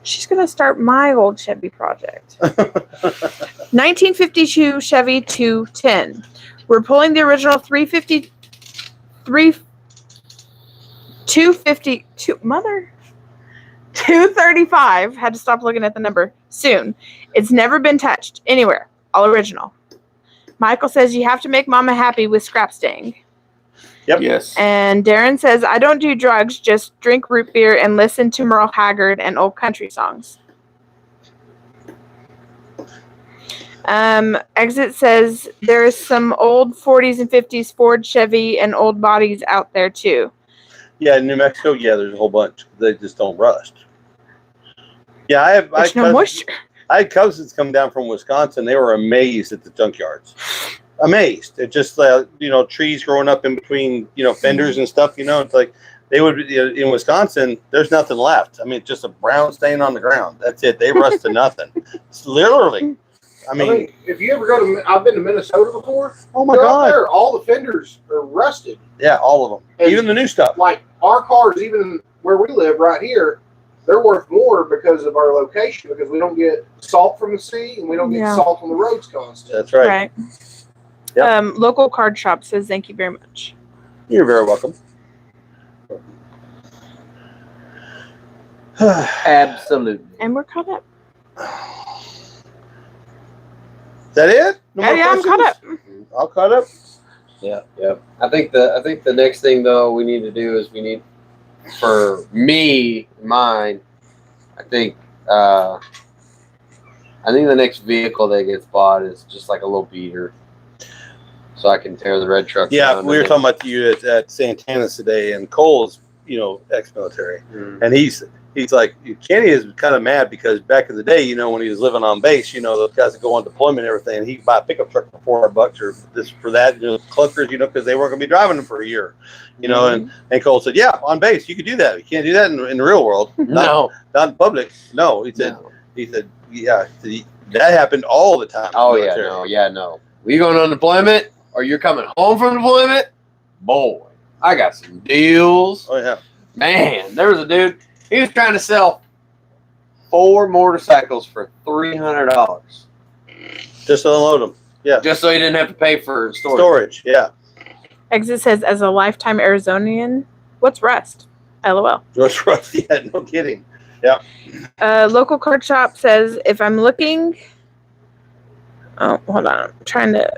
C: She's going to start my old Chevy project. 1952 Chevy 210. We're pulling the original 235. Had to stop looking at the number. Soon. It's never been touched anywhere. All original. Michael says, "You have to make Mama happy with scrap staying."
B: Yep.
A: Yes.
C: And Darren says, "I don't do drugs, just drink root beer and listen to Merle Haggard and old country songs." Exit says, "There is some old 40s and 50s Ford, Chevy, and old bodies out there too."
B: Yeah, in New Mexico, there's a whole bunch. They just don't rust. Yeah,
C: There's no moisture.
B: I had cousins come down from Wisconsin. They were amazed at the junkyards. Amazed. It just, trees growing up in between, fenders and stuff, It's like they would be in Wisconsin, there's nothing left. I mean, just a brown stain on the ground. That's it. They rust to nothing. It's literally. I mean,
D: if you ever go to, I've been to Minnesota before.
B: Oh my God.
D: There, all the fenders are rusted.
B: Yeah, all of them.
D: And
B: even the new stuff.
D: Like our cars, even where we live right here, they're worth more because of our location, because we don't get salt from the sea and we don't get salt on the roads constantly.
B: That's right.
C: Yep. Local card shop says, "Thank you very much."
B: You're very welcome.
A: Absolutely.
C: And we're caught up.
B: Is that it? No more
C: I'm caught up.
B: All caught up?
A: Yeah. I think the next thing though we need to do is for me, mine, I think I think the next vehicle that gets bought is just like a little beater, so I can tear the red truck.
B: Yeah, we were talking about you at Santana's today, and Cole's, ex-military, and he's like, Kenny is kind of mad because back in the day, when he was living on base, those guys that go on deployment and everything, and he could buy a pickup truck for $400 or this for that, clunkers, because they weren't going to be driving them for a year, and Cole said, yeah, on base you could do that. You can't do that in the real world. Not in public. No, he said, yeah, that happened all the time.
A: Oh yeah, no. We going on deployment, or you're coming home from deployment? Boy, I got some deals.
B: Oh yeah,
A: man. There was a dude. He was trying to sell 4 motorcycles for $300.
B: Just to unload them. Yeah,
A: just so he didn't have to pay for
B: storage. Yeah.
C: Exit says, as a lifetime Arizonian, what's rust? LOL.
B: What's rust? Yeah, no kidding. Yeah.
C: Local card shop says, if I'm looking. Oh, hold on. I'm trying to.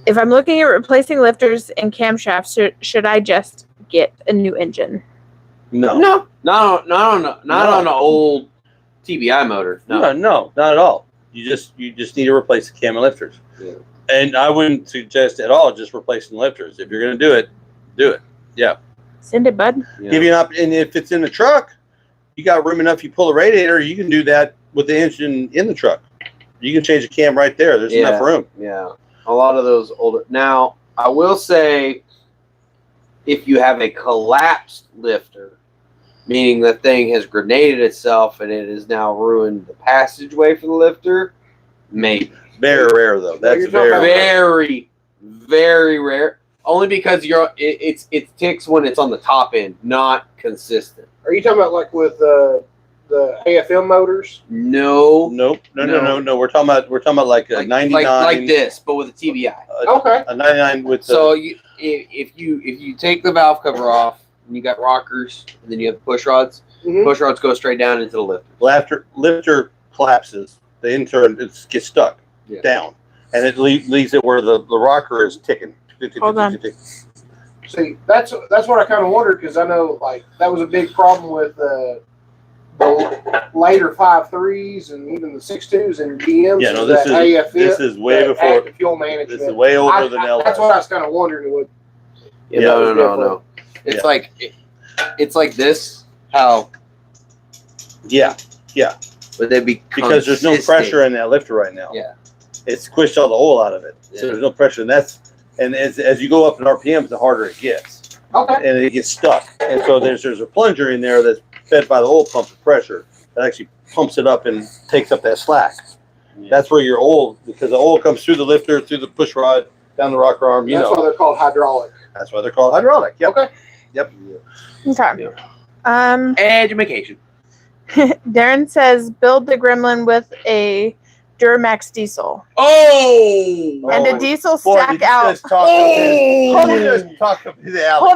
C: If I'm looking at replacing lifters and camshafts, should I just get a new engine?
B: No,
A: not on an old TBI motor. No,
B: not at all. You just need to replace the cam and lifters.
A: Yeah.
B: And I wouldn't suggest at all just replacing lifters. If you're going to do it, do it. Yeah.
C: Send it, bud.
A: Yeah.
B: Give you an option. And if it's in the truck, you got room enough. You pull the radiator. You can do that with the engine in the truck. You can change the cam right there. There's enough room.
A: Yeah. A lot of those older. Now, I will say, if you have a collapsed lifter, meaning the thing has grenaded itself and it has now ruined the passageway for the lifter, maybe.
B: Very rare, though. That's
A: very, very rare. Only because it ticks when it's on the top end, not consistent.
D: Are you talking about like with the AFM motors?
A: No.
B: Nope. No. We're talking about like a 99,
A: like this, but with a TBI.
D: Okay.
B: A 99 with.
A: So if you take the valve cover off and you got rockers, and then you have push rods. Mm-hmm. Push rods go straight down into the lifter.
B: Lifter collapses. The intern gets stuck down, and it leaves it where the rocker is ticking.
C: Hold on.
D: See, that's what I kind of wondered, because I know like that was a big problem with the later 5.3s and even the 6.2s and GMs.
B: Yeah, no, this is way before
D: fuel management.
B: This is way older than LS.
D: That's what I was kind of wondering.
A: No. It's it's like this. How?
B: Yeah.
A: But they'd be
B: because there's no pressure in that lifter right now.
A: Yeah.
B: It's squished all the oil out of it, so there's no pressure, and as you go up in RPMs, the harder it gets.
D: Okay.
B: And it gets stuck, and so there's a plunger in there that's fed by the oil pump with pressure that actually pumps it up and takes up that slack. Yeah. That's where your oil, because the oil comes through the lifter, through the push rod, down the rocker arm.
D: That's why they're called hydraulic.
B: That's why they're called hydraulic. Yep.
D: Okay.
B: Yep.
C: Okay.
A: Education.
C: Darren says, build the Gremlin with a Duramax diesel.
A: Oh!
C: And a diesel stack out. Hold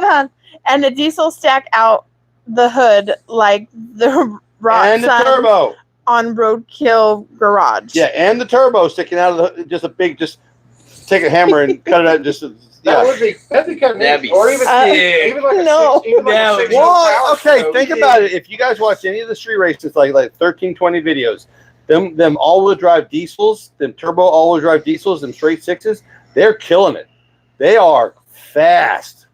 C: on. And a diesel stack out the hood like the Rock
B: and the turbo
C: on Roadkill Garage.
B: Yeah, and the turbo sticking out of the just take a hammer and cut it out.
D: That'd be kind of neat. Or even like
C: no.
D: a 6
B: okay, think about it. If you guys watch any of the street races, like 13, 20 videos, them all-wheel drive diesels, them turbo all-wheel drive diesels, them straight sixes, they're killing it. They are fast.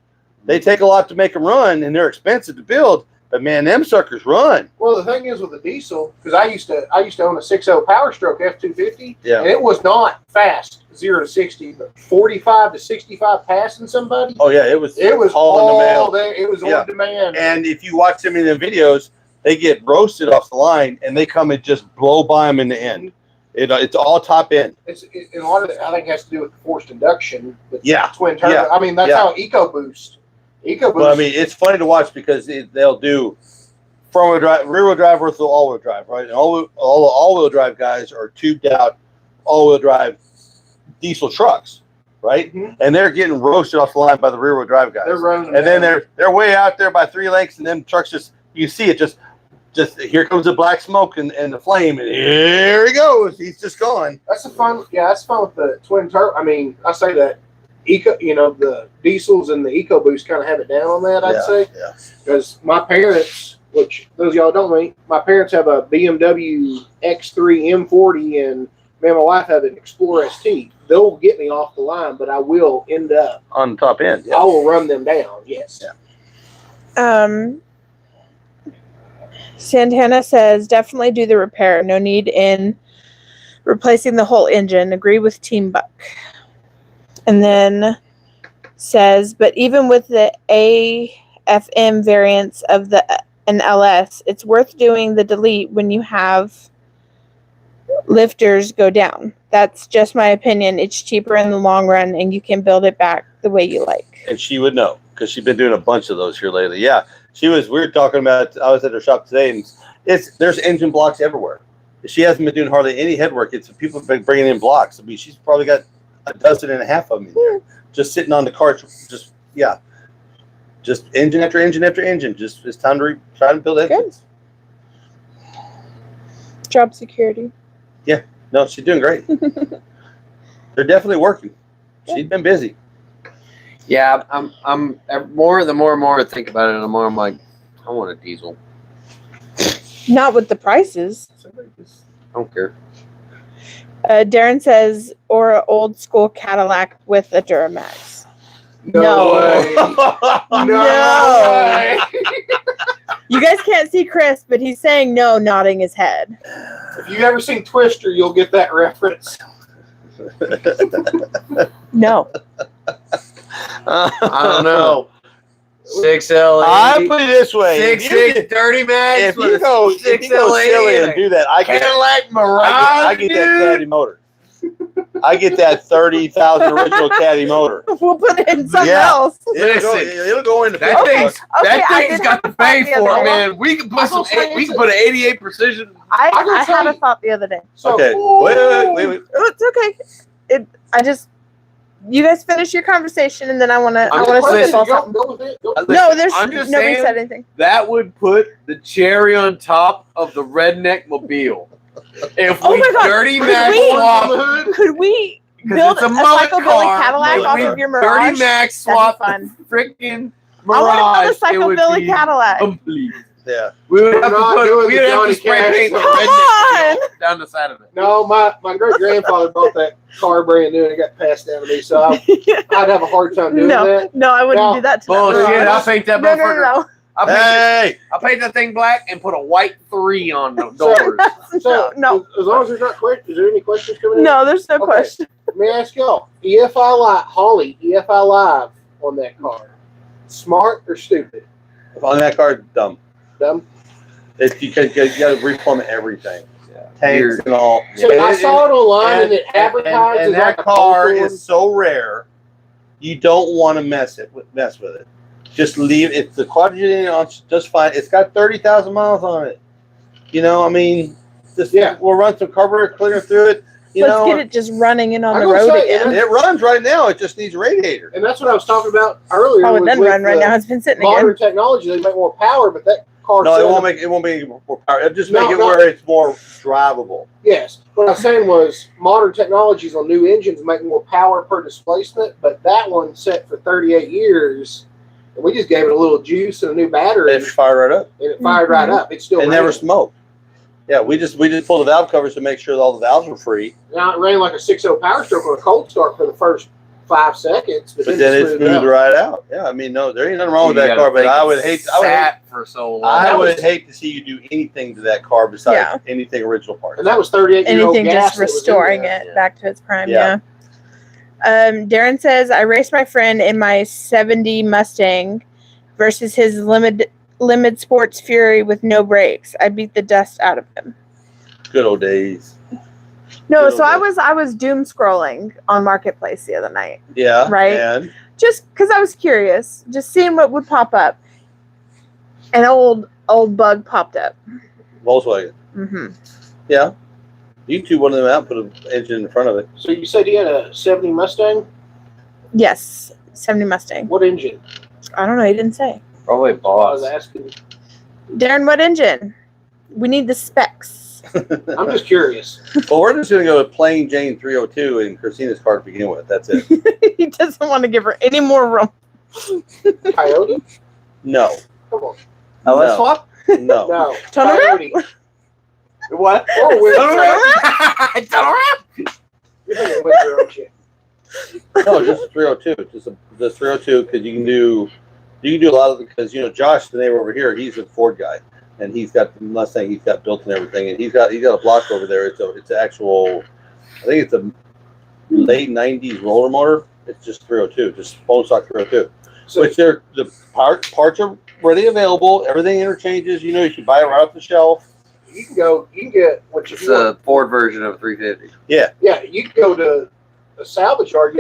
B: They take a lot to make them run, and they're expensive to build. But man, them suckers run.
D: Well, the thing is with the diesel, because I used to own a 6.0 Power Stroke F250,
B: and
D: it was not fast 0 to 60, but 45 to 65 passing somebody.
B: Oh yeah, it was
D: all in the mail. It was on demand.
B: And if you watch them in the videos, they get roasted off the line, and they come and just blow by them in the end. It's all top end.
D: A lot of it, I think, has to do with the forced induction. With twin turbo.
B: Yeah.
D: I mean, that's how EcoBoost.
B: Well, I mean, it's funny to watch because they'll do front-wheel drive, rear-wheel drive versus all-wheel drive, right? And all all-wheel drive guys are tubed out all-wheel drive diesel trucks, right? Mm-hmm. And they're getting roasted off the line by the rear-wheel drive guys.
D: They're running,
B: and then they're way out there by 3 lengths, and then trucks you see it just here comes the black smoke and the flame, and here he goes. He's just gone.
D: That's the fun. Yeah, that's fun with the twin turbo. I mean, I say that. The diesels and the EcoBoost kind of have it down on that, I'd say.
B: Yeah.
D: Because my parents, which those of y'all don't know, my parents have a BMW X3 M40 and me and my wife have an Explorer ST. They'll get me off the line, but I will end up
B: On the top end.
D: I will run them down. Yes.
B: Yeah.
C: Santana says definitely do the repair. No need in replacing the whole engine. Agree with Team Buck. And then says, but even with the AFM variants of an LS, it's worth doing the delete when you have lifters go down. That's just my opinion. It's cheaper in the long run, and you can build it back the way you like.
B: And she would know because she's been doing a bunch of those here lately. Yeah, we were talking about. I was at her shop today, and there's engine blocks everywhere. She hasn't been doing hardly any head work. It's people have been bringing in blocks. I mean, she's probably got a dozen and a half of them in there, just sitting on the cart. Just engine after engine after engine. Just it's time to try to build engines.
C: Job security.
B: Yeah, no, she's doing great. They're definitely working. She's been busy.
A: Yeah, I'm more the more and more I think about it, the more I'm like, I want a diesel.
C: Not with the prices.
A: I don't care.
C: Darren says, or an old school Cadillac with a Duramax. No.
D: Way.
C: No.
D: Way.
C: You guys can't see Chris, but he's saying no, nodding his head.
D: If you've ever seen Twister, you'll get that reference.
C: No.
A: I don't know. 6L.
B: I put it this way:
A: 6.6 dirty max.
B: if you go silly and do that, I get
A: Cadillac Mirage.
B: I get that caddy motor. I get that 30,000 original caddy motor.
C: We'll put it in something
B: Yeah.
C: else.
B: It'll go into
A: That thing's
C: Okay, I
A: thing's
C: did
A: got the
C: have a
A: pay
C: thought the
A: for
C: other
A: it,
C: day.
A: man. We can put we can put an 88 precision.
C: I
D: gonna
C: had
D: tell
C: a
D: you.
C: thought the other day.
D: So,
B: Okay. Wait.
C: Oh, it's okay. You guys finish your conversation, and then I want to
A: Listen,
C: spitball something.
D: Go with it. Go.
C: No, there's
A: I'm just
C: nobody
A: saying,
C: said anything.
A: That would put the cherry on top of the redneck mobile. If
C: Oh
A: we
C: my God,
A: dirty
C: could
A: max
C: we-
A: swap,
C: Could we
A: 'cause
C: build
A: it's a
C: a
A: mullet
C: psychobilly
A: car,
C: Cadillac
A: if
C: off
A: we
C: of your
A: dirty
C: Mirage?
A: max
C: That'd be
A: swap
C: fun.
A: freaking
C: I want
A: Mirage,
C: to
A: it
C: build
A: would
C: a psychobilly
A: be
C: Cadillac.
A: complete.
B: Yeah.
A: We would
D: We're
A: have
D: not
A: to
D: doing
A: put, we'd
D: the
A: have
D: Johnny
A: to spray
D: Cash
A: paint the
D: stuff.
A: redneck
C: on!
A: down the side of it.
D: No, my great grandfather bought that car brand new and it got passed down to me, so I'd have a hard time doing that.
C: No, I wouldn't
D: No.
C: do that to
A: Bullshit!
C: them.
A: I'll paint that
C: No,
A: motherfucker.
C: no.
A: I'll paint that thing black and put a white 3 on the doors.
D: So,
C: No.
D: as long as there's not questions, is there any questions coming in?
C: No, there's no
D: Okay.
C: question.
D: Let me ask y'all, EFI Live on that car, smart or stupid?
B: On that car, dumb.
D: Dumb?
B: You got to reform everything.
A: Yeah.
B: Tanks and all.
D: So I saw it online and it advertises
B: and that
D: like a
B: car
D: Volkswagen.
B: is so rare, you don't want to mess with it. Just leave it. The quadrigen on just fine. It's got 30,000 miles on it. You know, I mean, we'll run some carburetor cleaner through it.
C: Let's get it just running in on
D: I'm
C: the
D: gonna
C: road
D: say,
C: again.
B: It runs right now. It just needs a radiator.
D: And that's what I was talking about earlier.
C: Oh, it
D: was
C: doesn't
D: with
C: run right
D: the
C: now. It's been sitting
D: Modern
C: again.
D: technology, they make more power, but that car.
B: No,
D: said-
B: it won't make more power. It'll just
D: No,
B: make it
D: no.
B: where it's more drivable.
D: Yes. What I was saying was modern technologies on new engines make more power per displacement, but that one set for 38 years, and we just gave it a little juice and a new battery,
B: It fired right up.
D: and it fired right up. It's still
B: It never
D: ran.
B: smoked. Yeah, we just pulled the valve covers to make sure that all the valves were free.
D: Now it ran like a 6.0 Power Stroke on a cold start for the first 5 seconds, but
B: But then it
D: smoothed
B: smoothed
D: out.
B: right out. Yeah, I mean, no, there ain't nothing wrong with
A: You
B: that
A: gotta
B: car, but
A: think
B: I would
A: it
B: hate
A: sat for so long.
B: I
D: That
B: would
D: was-
B: hate to see you do anything to that car besides
C: Yeah.
B: anything original parts.
D: And that was 38-year-old
C: Anything
D: gas
C: just
D: that was in
C: restoring
D: there.
C: it
A: Yeah.
C: back to its prime.
B: Yeah.
C: Yeah. Darren says, I raced my friend in my 70 Mustang versus his limited sports Fury with no brakes. I beat the dust out of him.
B: Good old days.
C: No,
B: Good
C: so
B: old
C: I was doom scrolling on Marketplace the other night.
B: Yeah.
C: Right.
B: And
C: Just because I was curious, just seeing what would pop up. An old bug popped up.
B: Volkswagen.
C: Mm-hmm.
B: Yeah. You can tube one of them out and put an engine in front of it.
D: So you said you had a 70 Mustang?
C: Yes, 70 Mustang.
D: What engine?
C: I don't know. He didn't say.
A: Probably
D: I was
A: boss.
D: asking.
C: Darren, what engine? We need the specs.
D: I'm just curious.
B: Well, we're just going to go with plain Jane 302 in Christina's car to begin with. That's it.
C: He doesn't want to give her any more room.
D: Coyote?
B: No.
D: Come on.
A: LS
B: No.
A: swap?
B: No.
D: No.
C: Tunnel
D: Coyote.
A: What?
D: Or Windsor.
A: Tunnel ramp.
D: You're thinking Windsor, aren't you?
B: No, just 302. Just 302 because you can do a lot of because Josh, the neighbor over here, he's a Ford guy, and he's got the Mustang he's got built and everything, and he's got a block over there. It's actual, I think it's a late '90s roller motor. It's just 302, just bone stock 302.
D: So
B: Which the parts are ready available. Everything interchanges. You can buy it right off the shelf.
D: you can get what you
A: It's
D: want.
A: a Ford version of 350.
B: Yeah.
D: Yeah, you can go to a salvage yard,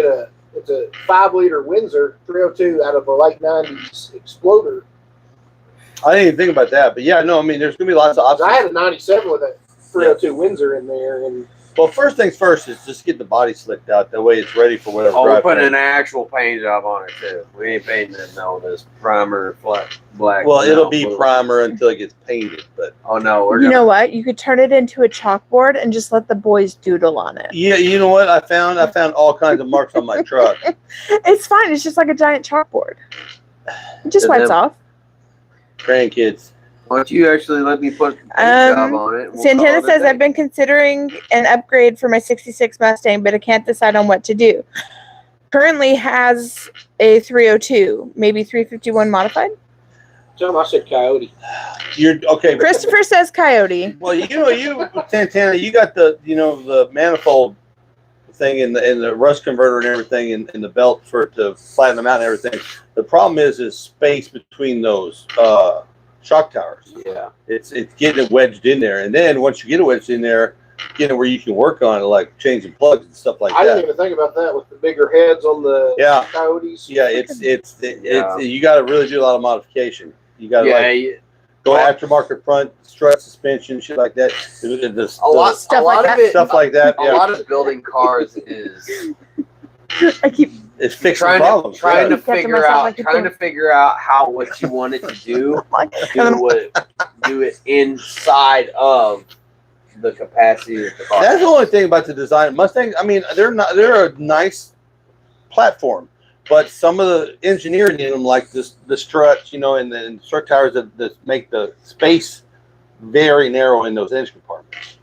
D: it's a 5-liter Windsor 302 out of a late '90s Exploder.
B: I didn't even think about that, but yeah, no, I mean, there's gonna be lots of
D: 'Cause
B: options.
D: I had a '97 with a 302 Windsor in there, and
B: Well, first things first is just get the body slicked out. That way, it's ready for whatever.
A: Oh, we're
B: drive
A: putting
B: thing.
A: an actual paint job on it too. We ain't painting it this primer flat black.
B: Well,
A: no,
B: it'll be
A: blue.
B: primer until it gets painted, but
A: Oh no, we're
C: You
A: gonna.
C: know what? You could turn it into a chalkboard and just let the boys doodle on it.
B: yeah, you know what I found? I found all kinds of marks on my truck.
C: It's fine. It's just like a giant chalkboard. It just
A: And
C: wipes
A: then-
C: off.
B: Grandkids.
A: Why don't you actually let me put a paint job on it? We'll
C: Santana
A: call it a
C: says,
A: day.
C: I've been considering an upgrade for my 66 Mustang, but I can't decide on what to do. Currently has a 302, maybe 351 modified.
D: tell them I said Coyote.
B: You're okay. but-
C: Christopher says Coyote.
B: Well, you Santana, you got the the manifold thing in the rust converter and everything in the belt for it to flatten them out and everything. The problem is space between those shock towers.
A: Yeah.
B: It's getting it wedged in there, and then once you get it wedged in there, getting it where you can work on it, like changing plugs and stuff like
D: I
B: that.
D: didn't even think about that with the bigger heads on the
B: Yeah.
D: Coyotes.
B: Yeah, it's you got to really do a lot of modification. You got to
A: Yeah.
B: go aftermarket front strut suspension, shit like that.
A: A lot
C: Stuff like that.
A: of it.
B: stuff like that.
A: A
B: Yeah,
A: lot of building cars is
C: I keep
B: it's fixing
A: trying
B: problems.
A: to trying
B: yeah.
A: to
C: Catching
A: figure
C: myself
A: out
C: like a
A: trying to figure out how what you want it to do.
C: like,
A: do it inside of the capacity of the car.
B: That's the only thing about the design. Mustang, I mean, they're a nice platform, but some of the engineering in them, like the struts, and the strut towers that make the space very narrow in those engine compartments.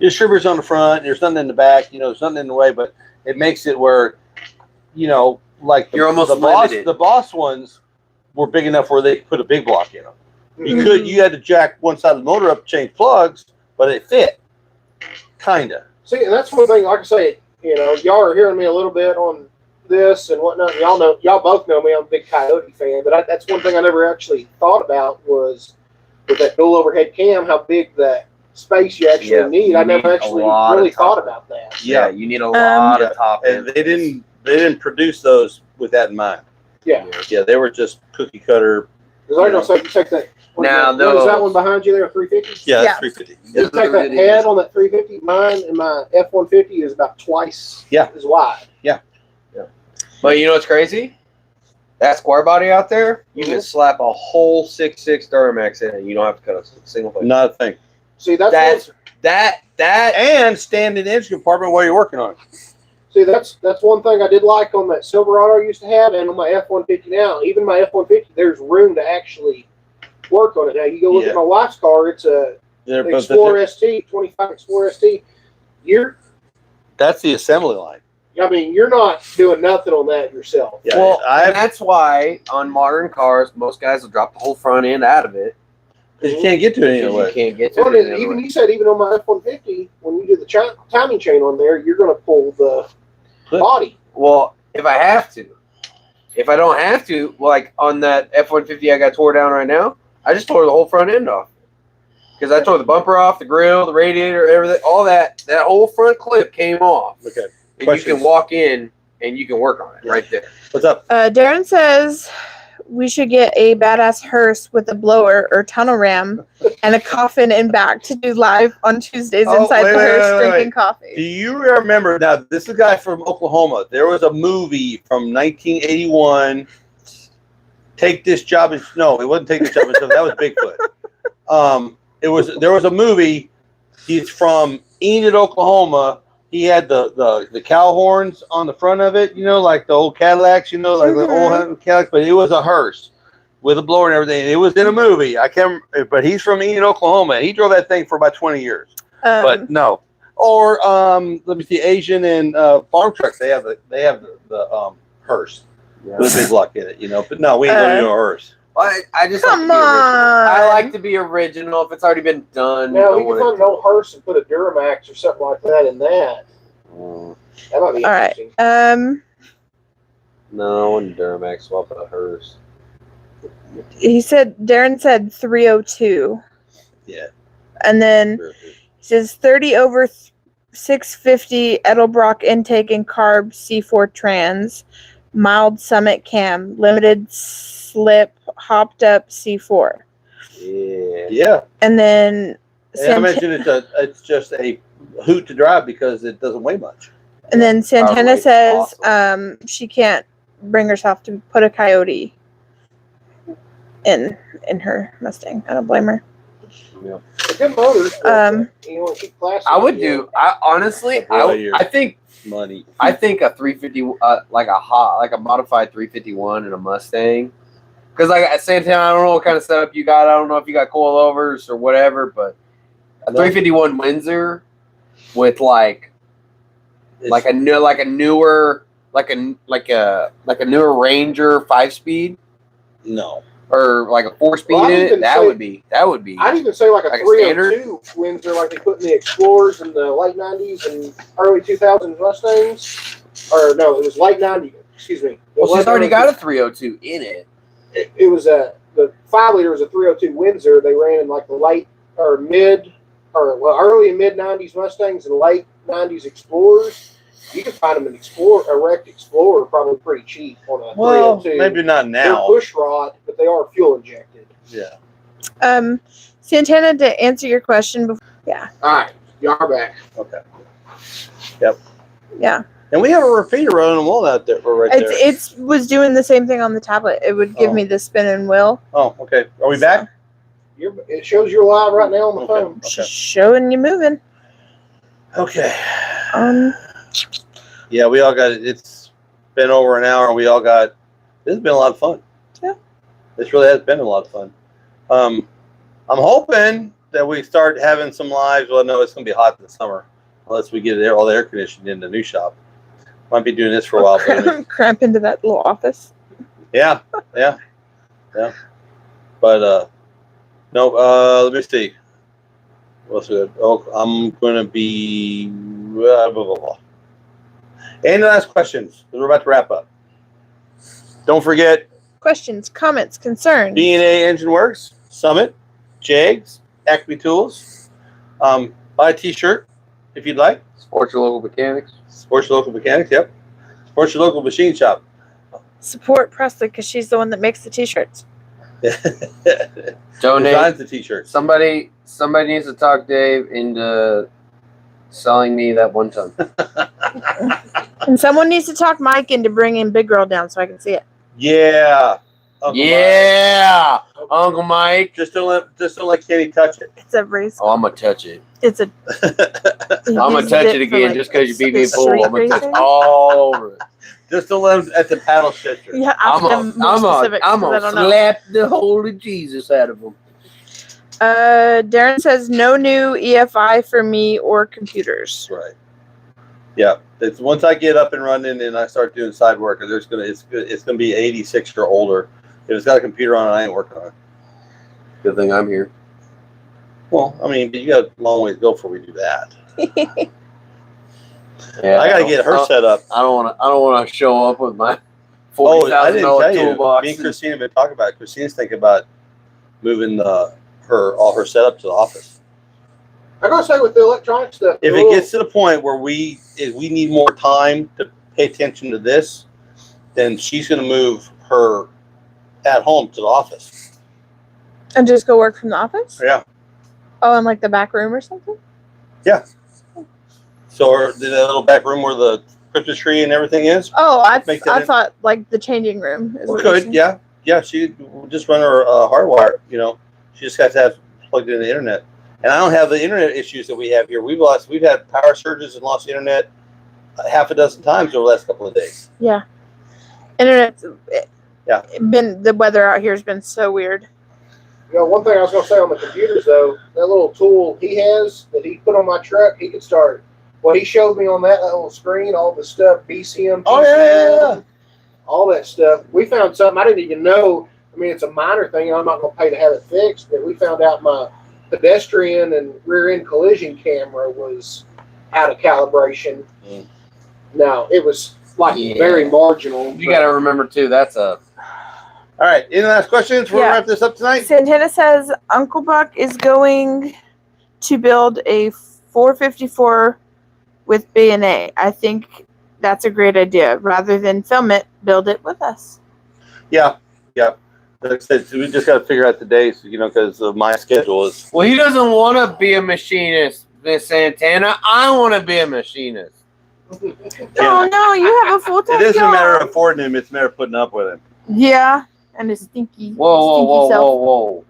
B: There's shivers on the front, there's something in the back, something in the way, but it makes it where, like
A: You're almost limited.
B: the boss ones were big enough where they could put a big block in them.
D: Mhm.
B: You had to jack one side of the motor up, change plugs, but it fit, kinda.
D: See, and that's one thing. Like I say, y'all are hearing me a little bit on this and whatnot. Y'all both know me. I'm a big Coyote fan, but that's one thing I never actually thought about was with that dual overhead cam, how big that space you actually need.
A: you
D: I never
A: need a
D: actually
A: lot of
D: really thought
A: top.
D: about that.
A: Yeah, you need a lot of top
B: And
A: end.
B: they didn't produce those with that in mind.
D: Yeah,
B: Yeah, they were just cookie cutter.
D: because I don't say you take that.
A: Now,
D: what is that
A: those-
D: one behind you there? 350.
B: Yeah,
C: Yeah.
B: that's 350.
D: You take that head on that 350. Mine and my F-150 is about twice as wide.
A: But you know what's crazy? That square body out there, you can slap a whole 6.6 Duramax in it. You don't have to cut a single thing.
B: Not a thing.
D: See, that's
A: That
B: And stand in the engine compartment while you're working on it.
D: See, that's one thing I did like on that Silverado I used to have, and on my F-150 now. Even my F-150, there's room to actually work on it. Now you go look
B: Yeah.
D: at my wife's car; it's a
B: They're- but
D: Explorer ST, 25 Explorer ST.
B: that's the assembly line.
D: You're not doing nothing on that yourself.
B: Yeah,
A: well,
B: I
A: and that's why on modern cars, most guys will drop the whole front end out of it
B: because you can't get to it
A: because
B: anyway.
A: you can't get to
D: Well,
A: it.
D: and even you said even on my F-150, when you do the timing chain on there, you're going to pull the body.
A: Well, if I have to. If I don't have to, like on that F-150 I got tore down right now, I just tore the whole front end off. Because I tore the bumper off, the grill, the radiator, everything, all that whole front clip came off.
B: Okay.
A: And
B: Questions?
A: you can walk in and you can work on it right there.
B: What's up?
C: Darren says we should get a badass hearse with a blower or tunnel ram and a coffin in back to do live on Tuesdays
B: Oh,
C: inside
B: wait,
C: the
B: wait,
C: hearse
B: wait,
C: drinking
B: wait. Do
C: coffee.
B: you remember? Now, this is a guy from Oklahoma. There was a movie from 1981. Take This Job as no, it wasn't Take This Job as that was Bigfoot. There was a movie. He's from Enid, Oklahoma. He had the cow horns on the front of it, like the old Cadillacs, like the old Cadillacs, but it was a hearse. with a blower and everything. It was in a movie. I can't, but he's from Enid, Oklahoma. He drove that thing for about 20 years. But no. Or let me see, Asian and farm trucks. They have the hearse with a big luck in it, you know. But no, we ain't gonna do a hearse.
A: I just
C: Come
A: like to be original.
C: on.
A: I like to be original. If it's already been done,
D: Now, you can find an old hearse and put a Duramax or something like that in that. That might be
C: All right.
D: interesting.
C: Um,
A: No, I wouldn't Duramax swap out hers.
C: Darren said 302.
B: Yeah.
C: And then he says 30 over 650 Edelbrock intake and carb C4 trans, mild summit cam, limited slip, hopped up C4.
A: Yeah.
B: Yeah.
C: And then
B: And I mentioned it's just a hoot to drive because it doesn't weigh much.
C: And then Santana
A: rate's
C: says
A: awesome.
C: she can't bring herself to put a Coyote in her Mustang. I don't blame her.
A: Yeah.
D: Good motors. You want to keep classy.
A: I would do. I honestly, I think
B: Money.
A: I think a 350, like a modified 351 in a Mustang. Because like at Santana, I don't know what kind of setup you got. I don't know if you got coilovers or whatever, but a 351 Windsor with like a newer Ranger 5-speed.
B: No.
A: Or like a 4-speed in it. That would be.
D: I'd even say like a
A: like a
D: 302 Windsor, like they put in the Explorers in the late 90s and early 2000s Mustangs. Or no, it was late 90s. Excuse me.
A: Well, she's already got a 302 in it.
D: It was the 5-liter was a 302 Windsor. They ran in like the late or early and mid 90s Mustangs and late 90s Explorers. You can find them in a wrecked Explorer, probably pretty cheap on a 302.
B: Maybe not now.
D: They're push rod, but they are fuel injected.
B: Yeah.
C: Santana, to answer your question before, yeah.
D: All right, y'all are back.
B: Okay. Yep.
C: Yeah.
B: And we have a repeater running on the wall out there. Right there.
C: It was doing the same thing on the tablet. It would give me the spinning wheel.
B: Oh, okay. Are we back?
D: It shows you're live right now on the phone.
B: Okay.
C: Showing you moving.
B: Okay.
E: Yeah, we all got it. It's been over an hour. We all got. This has been a lot of fun.
C: Yeah.
E: This really has been a lot of fun. I'm hoping that we start having some lives. Well, no, it's going to be hot in the summer unless we get all the air conditioning in the new shop. Might be doing this for a while.
C: Cramp into that little office.
E: Yeah. But no. Let me see. What's good? Oh, I'm going to be. Blah, blah, blah, blah. And the last questions, because we're about to wrap up. Don't forget.
C: Questions, comments, concerns.
E: B&A Engine Works, Summit, JEGGS, Acme Tools. Buy a t-shirt if you'd like.
A: Support your local mechanics.
E: Support your local mechanics, yep. Support your local machine shop.
C: Support Presley because she's the one that makes the t-shirts.
A: Donate.
E: Designs the t-shirts.
A: Somebody needs to talk Dave into selling me that 1 ton.
C: And someone needs to talk Mike into bringing Big Girl down so I can see it.
E: Yeah. Uncle
A: Yeah, Mike. Uncle Mike.
E: Just don't let Kenny touch it.
C: It's a race.
A: Oh, I'm gonna touch it.
C: It's a.
A: I'm gonna touch it again just because you beat me in pool. I'm gonna touch all over it.
E: Just don't let him at the paddle shifter.
C: Yeah,
A: I'm gonna slap the holy Jesus out of him.
C: Darren says no new EFI for me or computers.
E: Right. Yeah. It's once I get up and running and I start doing side work, it's gonna be 86 or older. If it's got a computer on it, I ain't working on it.
A: Good thing I'm here.
E: Well, I mean, you got a long way to go before we do that.
A: Yeah,
E: I gotta get her set up.
A: I don't want to show up with my
E: Oh, I didn't tell
A: $40,000
E: you.
A: toolbox.
E: Me and Christina have been talking about it. Christina's thinking about moving all her setup to the office.
D: I gotta say, with the electronic stuff,
E: If it gets to the point where we need more time to pay attention to this, then she's going to move her at home to the office.
C: And just go work from the office?
E: Yeah.
C: Oh, in like the back room or something?
E: Yeah. So the little back room where the Christmas tree and everything is.
C: Oh, I thought like the changing room. Is what you're saying.
E: Yeah. Yeah. She will just run her hardwire. You know, she just has to have plugged into the internet. And I don't have the internet issues that we have here. We've had power surges and lost internet half a dozen times over the last couple of days.
C: Yeah. Internet. The weather out here has been so weird.
D: You know, one thing I was going to say on the computers, though, that little tool he has that he put on my truck, he could start. What he showed me on that little screen, all the stuff, BCM,
B: Oh, yeah.
D: all that stuff. We found something I didn't even know. I mean, it's a minor thing. I'm not going to pay to have it fixed, but we found out my pedestrian and rear end collision camera was out of calibration. Now, it was like very marginal.
A: You got to remember, too, that's a.
B: All right. Any last questions? We'll wrap this up tonight.
C: Santana says Uncle Buck is going to build a 454 with B&A. I think that's a great idea. Rather than film it, build it with us.
B: Yeah. Like I said, we just got to figure out the days, because of my schedule is.
A: Well, he doesn't want to be a machinist, Miss Santana. I want to be a machinist.
C: Oh, no, you have a full-time job.
B: It isn't a matter of affording him. It's a matter of putting up with him.
C: Yeah, and his stinky
A: Whoa.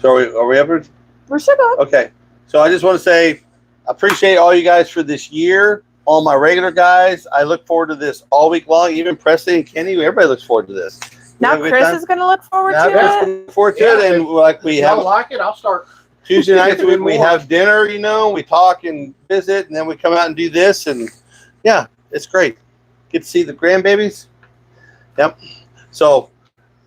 B: So are we ever?
C: We're still going.
B: Okay. So I just want to say, I appreciate all you guys for this year. All my regular guys. I look forward to this all week long. Even Presley and Kenny, everybody looks forward to this.
C: Now Chris is going to look forward to it.
B: Look forward to it, and like we have.
D: Like it, I'll start.
B: Tuesday nights we have dinner. We talk and visit, and then we come out and do this, and yeah, it's great. Get to see the grandbabies. Yep. So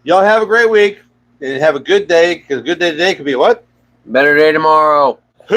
B: y'all have a great week and have a good day, because a good day today could be what?
A: Better day tomorrow.
B: Hey!